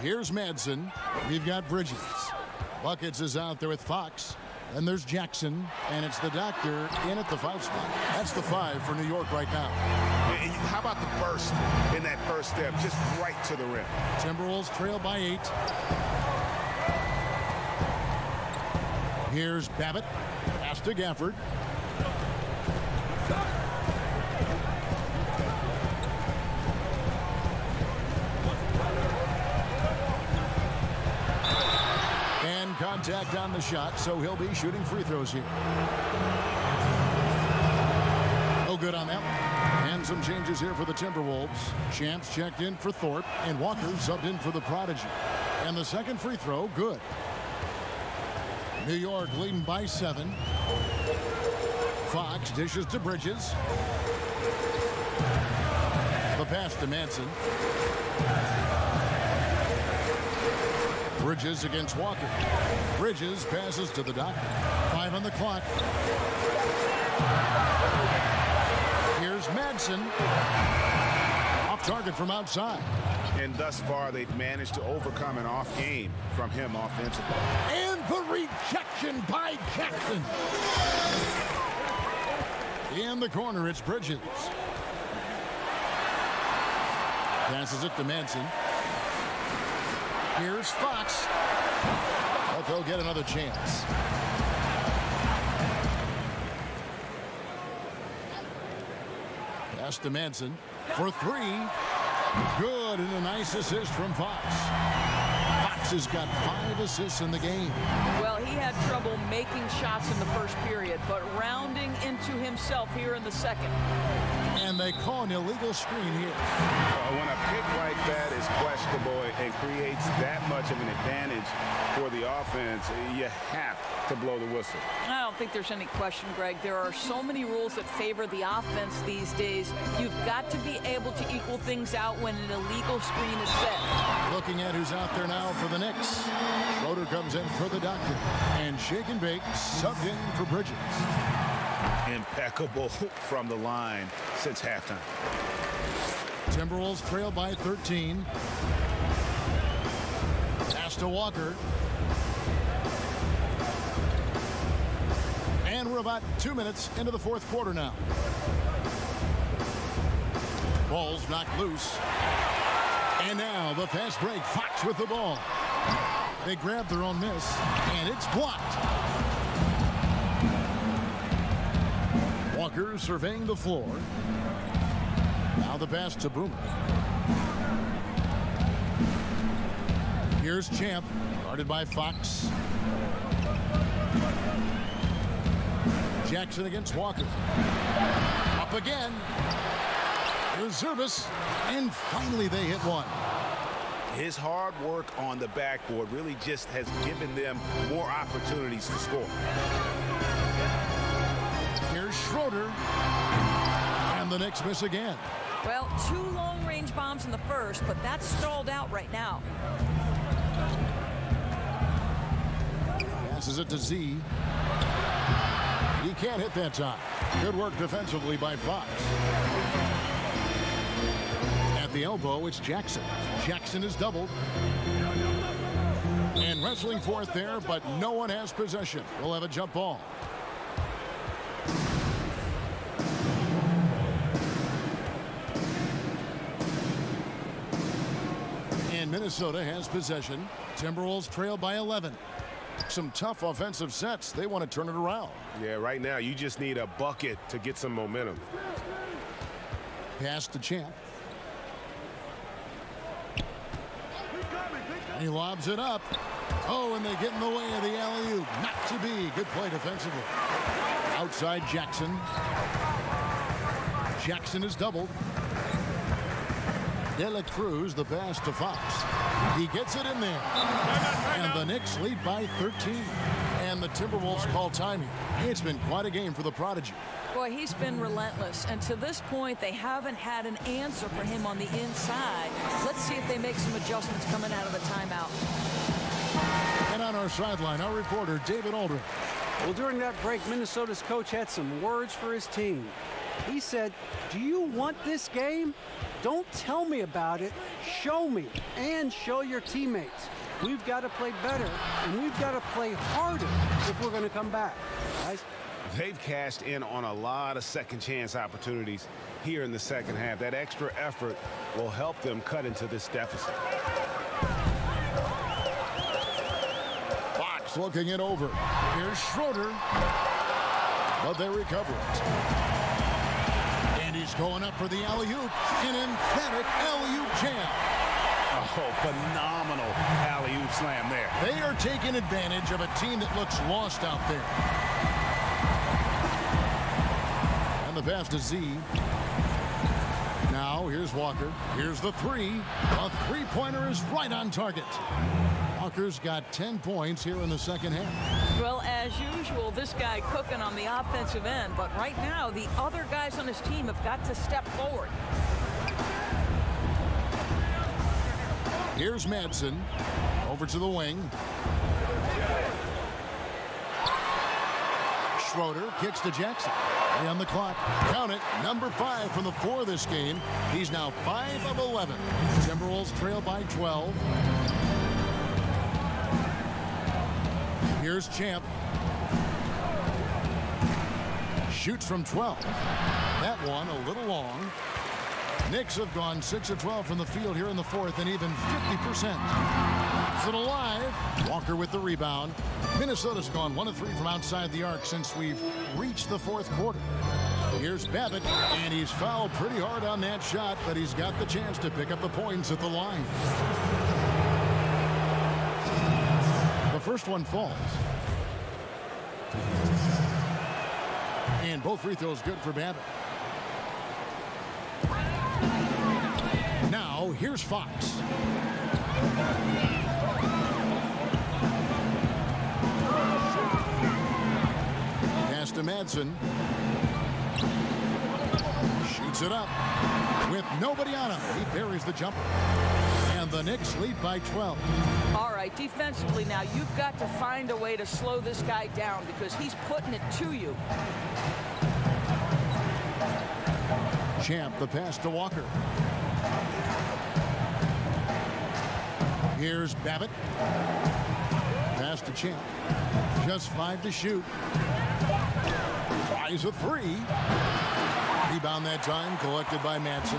Here's Madsen. We've got Bridges. Buckets is out there with Fox. Then there's Jackson. And it's the doctor in at the 5 spot. That's the 5 for New York right now. And how about the burst in that first step? Just right to the rim. Timberwolves trail by 8. Here's Babbitt. Pass to Gafford. Contact on the shot, so he'll be shooting free throws here. No good on that one. And some changes here for the Timberwolves. Champs checked in for Thorpe, and Walker subbed in for the Prodigy. And the second free throw, good. New York leading by 7. Fox dishes to Bridges. The pass to Madsen. Bridges against Walker. Bridges passes to the doctor. 5 on the clock. Here's Madsen. Off target from outside. And thus far, they've managed to overcome an off game from him offensively. And the rejection by Jackson. In the corner, it's Bridges. Passes it to Madsen. Here's Fox. But they'll get another chance. Pass to Madsen for 3. Good, and a nice assist from Fox. Fox has got 5 assists in the game. Well, he had trouble making shots in the first period, but rounding into himself here in the second. And they call an illegal screen here. When a pick like that is questionable and creates that much of an advantage for the offense, you have to blow the whistle. I don't think there's any question, Greg. There are so many rules that favor the offense these days. You've got to be able to equal things out when an illegal screen is set. Looking at who's out there now for the Knicks. Schroeder comes in for the doctor. And Shake and Bake subbed in for Bridges. Impeccable from the line since halftime. Timberwolves trail by 13. Pass to Walker. And we're about 2 minutes into the fourth quarter now. Ball's knocked loose. And now the fast break. Fox with the ball. They grab their own miss, and it's blocked. Walker surveying the floor. Now the pass to Boomer. Here's Champ, guarded by Fox. Jackson against Walker. Up again. Here's Zervis, and finally they hit one. His hard work on the backboard really just has given them more opportunities to score. Here's Schroeder, and the Knicks miss again. Well, 2 long-range bombs in the first, but that's stalled out right now. Passes it to Z. He can't hit that time. Good work defensively by Fox. At the elbow, it's Jackson. Jackson is doubled. And wrestling for it there, but no one has possession. We'll have a jump ball. And Minnesota has possession. Timberwolves trail by 11. Some tough offensive sets. They want to turn it around. Yeah, right now you just need a bucket to get some momentum. Pass to Champ. And he lobs it up. Oh, and they get in the way of the alley-oop. Not to be. Good play defensively. Outside Jackson. Jackson is doubled. De La Cruz, the pass to Fox. He gets it in there. And the Knicks lead by 13. And the Timberwolves call timing. It's been quite a game for the prodigy. Boy, he's been relentless. And to this point, they haven't had an answer for him on the inside. Let's see if they make some adjustments coming out of the timeout. And on our sideline, our reporter, David Aldridge. Well, during that break, Minnesota's coach had some words for his team. He said, "Do you want this game? Don't tell me about it. Show me and show your teammates. We've got to play better, and we've got to play harder if we're going to come back." Guys, They've cashed in on a lot of second chance opportunities here in the second half. That extra effort will help them cut into this deficit. Fox looking it over. Here's Schroeder. But they recover it. And he's going up for the alley-oop. An emphatic alley-oop jam. Oh, phenomenal alley-oop slam there. They are taking advantage of a team that looks lost out there. And the pass to Z. Now here's Walker. Here's the three. A three-pointer is right on target. Walker's got 10 points here in the second half. Well, as usual, this guy cooking on the offensive end. But right now, the other guys on his team have got to step forward. Here's Madsen. Over to the wing. Schroeder kicks to Jackson. Play on the clock. Count it. Number 5 from the 4 this game. He's now 5 of 11. Timberwolves trail by 12. Here's Champ. Shoots from 12. That one a little long. Knicks have gone 6 of 12 from the field here in the fourth and even 50%. Keeps it alive. Walker with the rebound. Minnesota's gone 1 of 3 from outside the arc since we've reached the fourth quarter. Here's Babbitt, and he's fouled pretty hard on that shot, but he's got the chance to pick up the points at the line. The first one falls. And both free throws good for Babbitt. Now, here's Fox. Pass to Madsen. Shoots it up. With nobody on him, he buries the jumper. And the Knicks lead by 12. All right, defensively now, you've got to find a way to slow this guy down because he's putting it to you. Champ, the pass to Walker. Here's Babbitt. Pass to Champ. Just 5 to shoot. Tries a 3. Rebound that time collected by Madsen.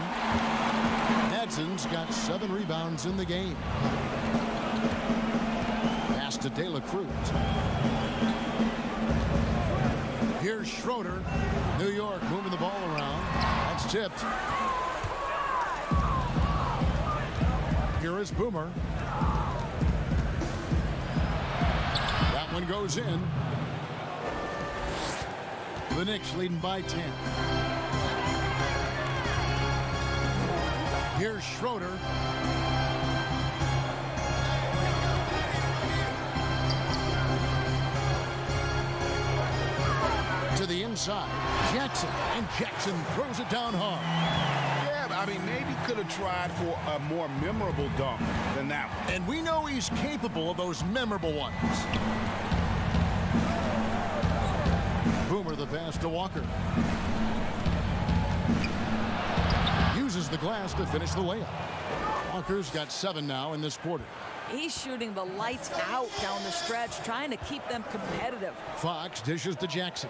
Madsen's got 7 rebounds in the game. Pass to De La Cruz. Here's Schroeder. New York moving the ball around. That's tipped. Here is Boomer. one goes in. The Knicks leading by 10. Here's Schroeder. To the inside. Jackson. And Jackson throws it down hard. Yeah, I mean, maybe could have tried for a more memorable dunk than that one. And we know he's capable of those memorable ones. Boomer the pass to Walker. Uses the glass to finish the layup. Walker's got 7 now in this quarter. He's shooting the lights out down the stretch, trying to keep them competitive. Fox dishes to Jackson.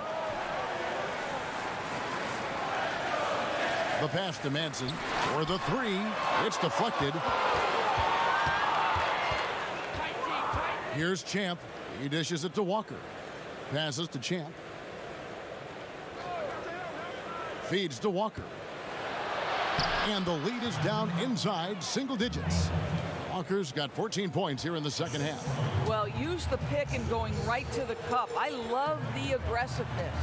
The pass to Manson for the 3. It's deflected. Here's Champ. He dishes it to Walker. Passes to Champ. Feeds to Walker. And the lead is down inside single digits. Walker's got 14 points here in the second half. Well, use the pick and going right to the cup. I love the aggressiveness.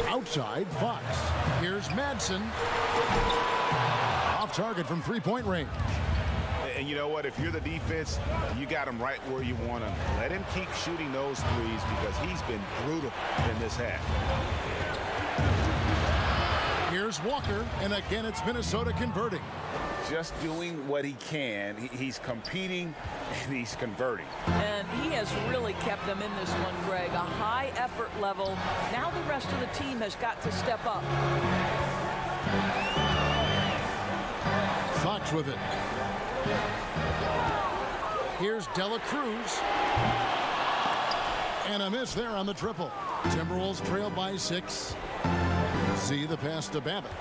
Outside, Fox. Here's Madsen. Off target from three-point range. And you know what? If you're the defense, you got him right where you want him. Let him keep shooting those threes because he's been brutal in this half. Here's Walker, and again it's Minnesota converting. Just doing what he can. He's competing and he's converting. And he has really kept them in this one, Greg. A high effort level. Now the rest of the team has got to step up. Fox with it. Here's Dela Cruz. And a miss there on the triple. Timberwolves trail by 6. See the pass to Babbitt.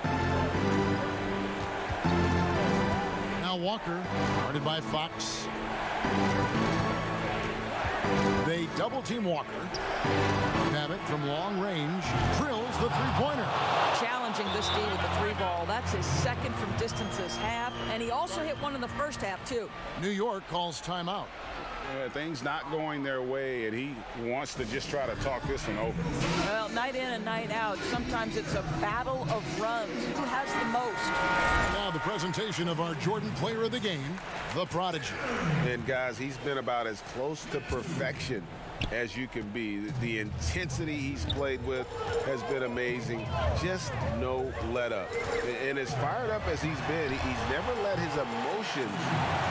Now Walker, guarded by Fox. They double-team Walker. Babbitt from long range drills the three-pointer. Challenging this D with the 3-ball. That's his second from distance this half. And he also hit one in the first half, too. New York calls timeout. Things not going their way, and he wants to just try to talk this one over. Well, night in and night out, sometimes it's a battle of runs. Who has the most? Now the presentation of our Jordan Player of the Game, the Prodigy. And guys, he's been about as close to perfection as you can be. The intensity he's played with has been amazing. Just no let up. And as fired up as he's been, he's never let his emotions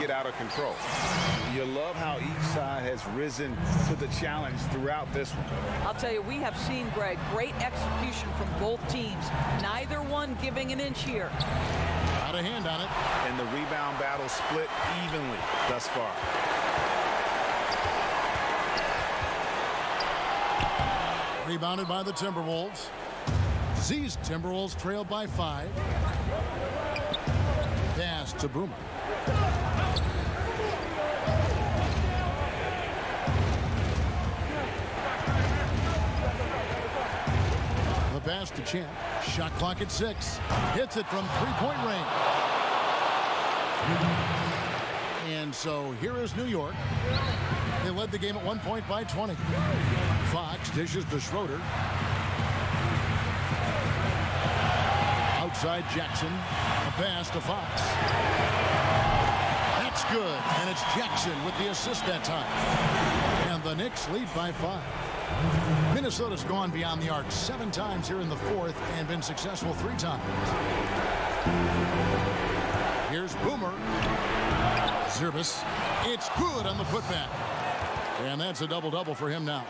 get out of control. You love how each side has risen to the challenge throughout this one. I'll tell you, we have seen, Greg, great execution from both teams. Neither one giving an inch here. Got a hand on it. And the rebound battle split evenly thus far. Rebounded by the Timberwolves. Z's Timberwolves trailed by 5. Pass to Boomer. The pass to Champ. Shot clock at 6. Hits it from three-point range. And so here is New York. They led the game at one point by 20. Fox dishes to Schroeder. Outside Jackson. A pass to Fox. That's good. And it's Jackson with the assist that time. And the Knicks lead by 5. Minnesota's gone beyond the arc 7 times here in the fourth and been successful 3 times. Here's Boomer. Zerbis. It's good on the putback. And that's a double-double for him now.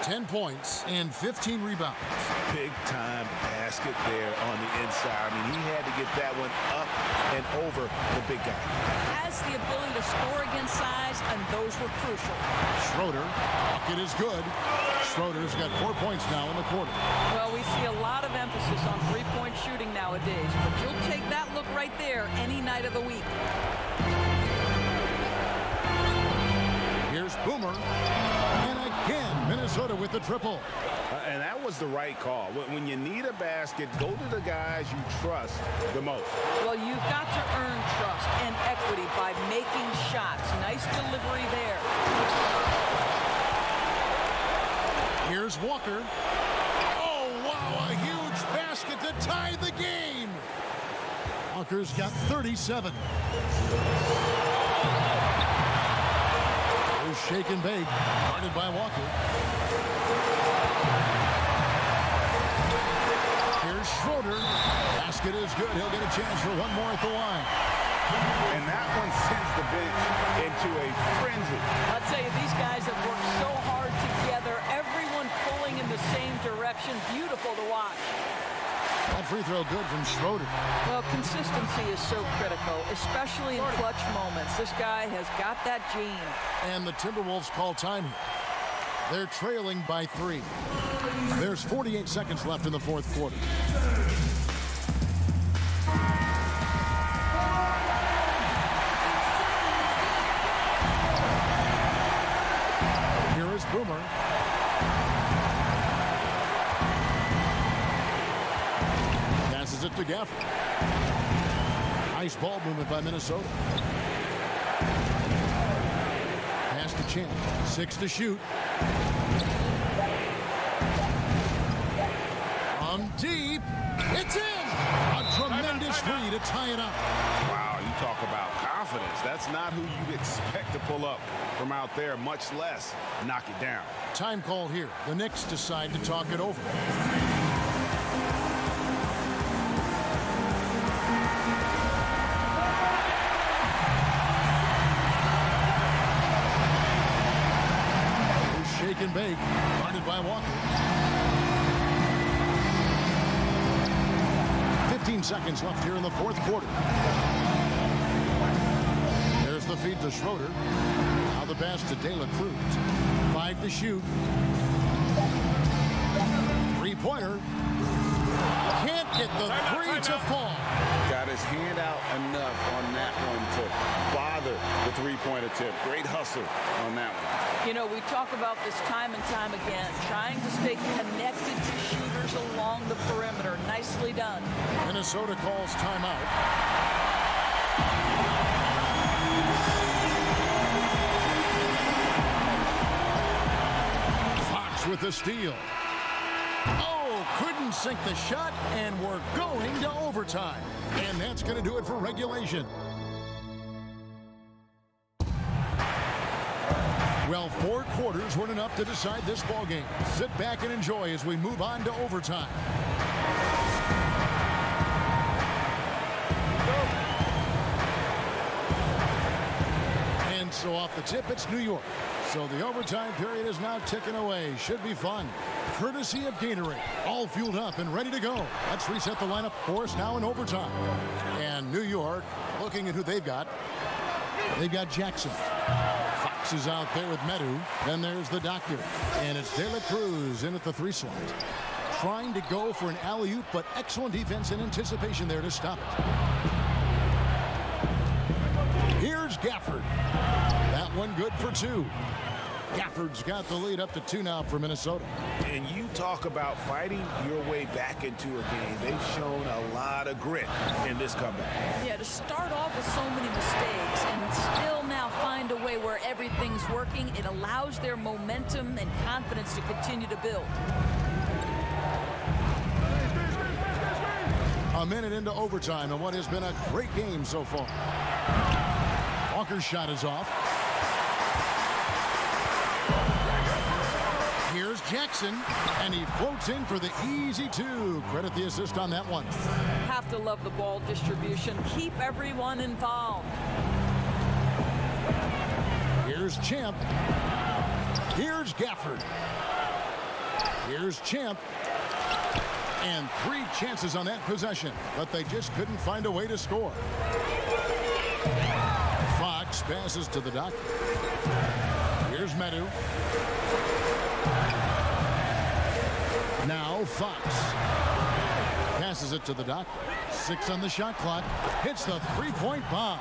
10 points and 15 rebounds. Big-time basket there on the inside. I mean, he had to get that one up and over the big guy. Has the ability to score against size, and those were crucial. Schroeder. Bucket is good. Schroeder's got 4 points now in the quarter. Well, we see a lot of emphasis on three-point shooting nowadays, but you'll take that look right there any night of the week. Here's Boomer. And again, Minnesota Minnesota with the triple. And that was the right call. When you need a basket, go to the guys you trust the most. Well, you've got to earn trust and equity by making shots. Nice delivery there. Here's Walker. Oh, wow, a huge basket to tie the game. Walker's got 37. Here's shake and bake, guarded by Walker. Here's Schroeder. Basket is good. He'll get a chance for one more at the line. And that one sends the bench into a frenzy. I'll tell you, these guys have worked so hard together. Everyone pulling in the same direction. Beautiful to watch. That free throw good from Schroeder. Well, consistency is so critical, especially in clutch moments. This guy has got that gene. And the Timberwolves call time here. They're trailing by 3. There's 48 seconds left in the fourth quarter. Here is Boomer. Passes it to Gafford. Nice ball movement by Minnesota. Pass to Champ. 6 to shoot. From deep. It's in! A tremendous three to tie it up. Wow, you talk about confidence. That's not who you'd expect to pull up from out there, much less knock it down. Time call here. The Knicks decide to talk it over. Here's shake and bake, guarded by Walker. 15 seconds left here in the fourth quarter. There's the feed to Schroeder. Now the pass to De La Cruz. 5 to shoot. Three-pointer. Can't get the three to fall. Got his hand out enough on that one to bother the three-point attempt. Great hustle on that one. You know, we talk about this time and time again, trying to stay connected to shooters along the perimeter. Nicely done. Minnesota calls timeout. Fox with the steal. Oh, couldn't sink the shot, and we're going to overtime. And that's going to do it for regulation. Well, 4 quarters weren't enough to decide this ball game. Sit back and enjoy as we move on to overtime. And so off the tip, it's New York. So the overtime period is now ticking away. Should be fun. Courtesy of Gatorade. All fueled up and ready to go. Let's reset the lineup for us now in overtime. And New York, looking at who they've got. They've got Jackson. Fox is out there with Medu. Then there's the doctor. And it's De La Cruz in at the 3 slot. Trying to go for an alley-oop, but excellent defense and anticipation there to stop it. Here's Gafford. That one good for 2. Gafford's got the lead up to 2 now for Minnesota. And you talk about fighting your way back into a game. They've shown a lot of grit in this comeback. Yeah, to start off with so many mistakes and still now find a way where everything's working, it allows their momentum and confidence to continue to build. A minute into overtime and what has been a great game so far. Walker's shot is off. Here's Jackson, and he floats in for the easy 2. Credit the assist on that one. Have to love the ball distribution. Keep everyone involved. Here's Champ. Here's Gafford. Here's Champ. And 3 chances on that possession, but they just couldn't find a way to score. Fox passes to the doctor. Here's Medu. Now Fox passes it to the doctor. 6 on the shot clock. Hits the 3-point bomb.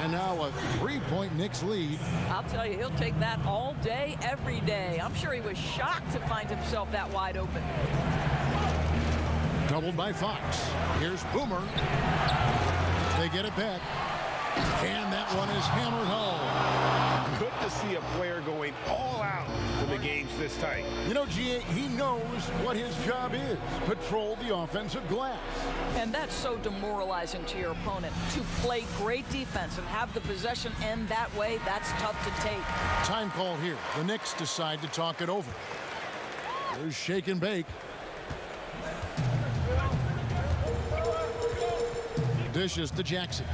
And now a 3-point Knicks lead. I'll tell you, he'll take that all day, every day. I'm sure he was shocked to find himself that wide open. Doubled by Fox. Here's Boomer. They get it back. And that one is hammered home. Good to see a player going all out when the game's this tight. You know, G.A., he knows what his job is. Patrol the offensive glass. And that's so demoralizing to your opponent. To play great defense and have the possession end that way, that's tough to take. Time call here. The Knicks decide to talk it over. There's shake and bake. Dishes to Jackson.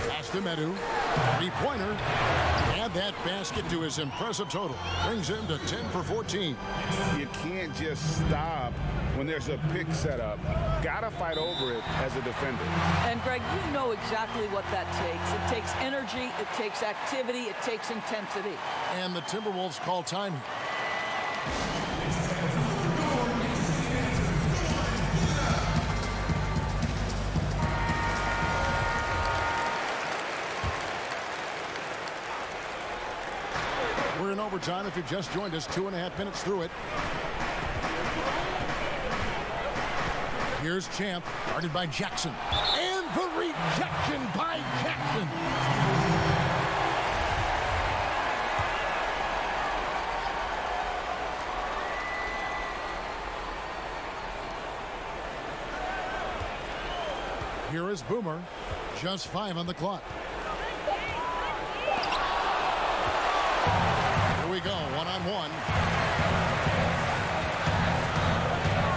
Pass to Medu. Three-pointer. Add that basket to his impressive total. Brings him to 10 for 14. You can't just stop when there's a pick set up. Gotta fight over it as a defender. And Greg, you know exactly what that takes. It takes energy, it takes activity, it takes intensity. And the Timberwolves call time here. We're in overtime. If you just joined us, 2.5 minutes through it. Here's Champ, guarded by Jackson. And the rejection by Jackson. Here is Boomer. Just 5 on the clock. Here we go, one-on-one.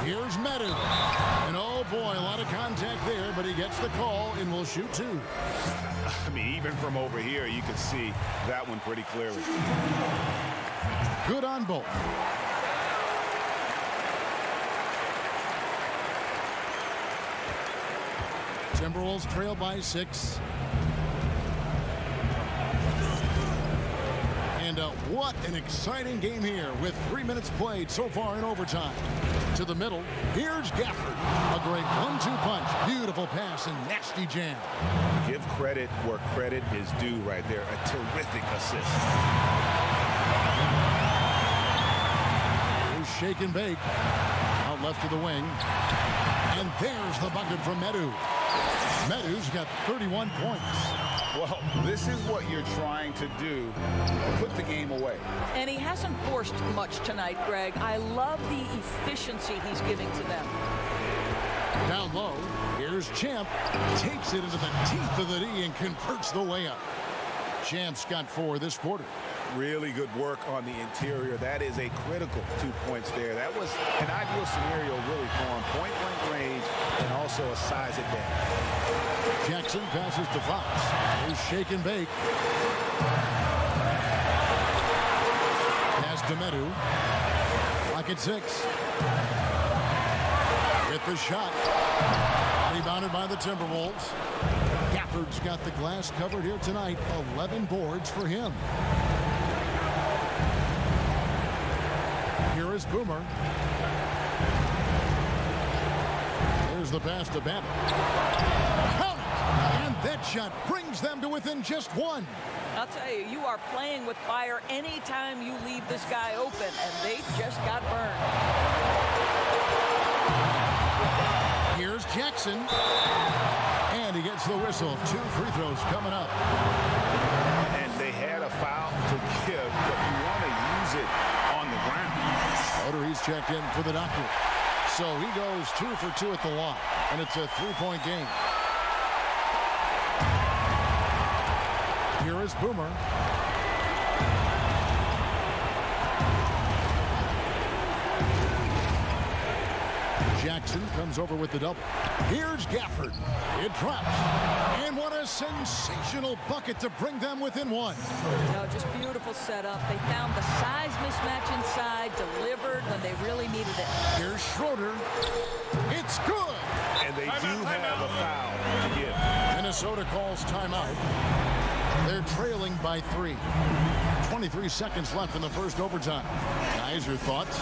Here's Medu. And oh boy, a lot of contact there, but he gets the call and will shoot 2. I mean, even from over here, you can see that one pretty clearly. Good on both. Timberwolves trail by 6. And what an exciting game here with 3 minutes played so far in overtime. To the middle, here's Gafford. A great 1-2 punch. Beautiful pass and nasty jam. Give credit where credit is due right there. A terrific assist. Here's shake and bake. Out left to the wing. And there's the bucket from Medu. Medu's got 31 points. Well, this is what you're trying to do. Put the game away. And he hasn't forced much tonight, Greg. I love the efficiency he's giving to them. Down low, here's Champ. Takes it into the teeth of the D and converts the layup. Champ's got 4 this quarter. Really good work on the interior. That is a critical 2 points there. That was an ideal scenario really for him. Point-blank range and also a size advantage. Jackson passes to Fox. Here's shake and bake. Pass to Medu. Lock at 6. Hit the shot. Rebounded by the Timberwolves. Gafford's got the glass covered here tonight. 11 boards for him. Here is Boomer. There's the pass to Babbitt. Count it! And that shot brings them to within just 1. I'll tell you, you are playing with fire anytime you leave this guy open, and they just got burned. Here's Jackson. And he gets the whistle. 2 free throws coming up. And they had a foul to give, but you want to use it on the ground. Oda, he's checked in for the doctor. So he goes 2 for 2 at the line. And it's a 3-point game. Here is Boomer. Jackson comes over with the double. Here's Gafford. It drops. And what a sensational bucket to bring them within 1. No, just beautiful setup. They found the size mismatch inside, delivered when they really needed it. Here's Schroeder. It's good. And they do have a foul to give. Minnesota calls timeout. They're trailing by 3. 23 seconds left in the first overtime. Guys, your thoughts?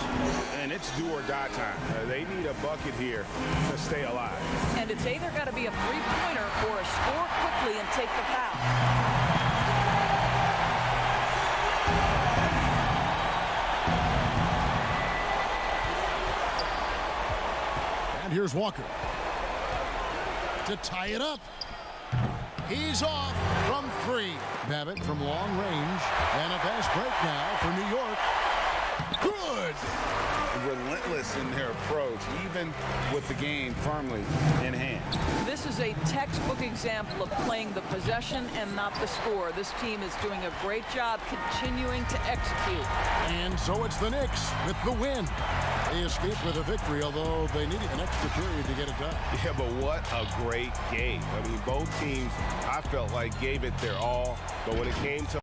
And it's do or die time. They need a bucket here to stay alive. And it's either got to be a three-pointer or a score quickly and take the foul. And here's Walker to tie it up. He's off from 3. Babbitt from long range. And a fast break now for New York. Good. Relentless in their approach, even with the game firmly in hand. This is a textbook example of playing the possession and not the score. This team is doing a great job continuing to execute. And so it's the Knicks with the win. They escaped with a victory, although they needed an extra period to get it done. Yeah, but what a great game. I mean, both teams, I felt like, gave it their all. But when it came to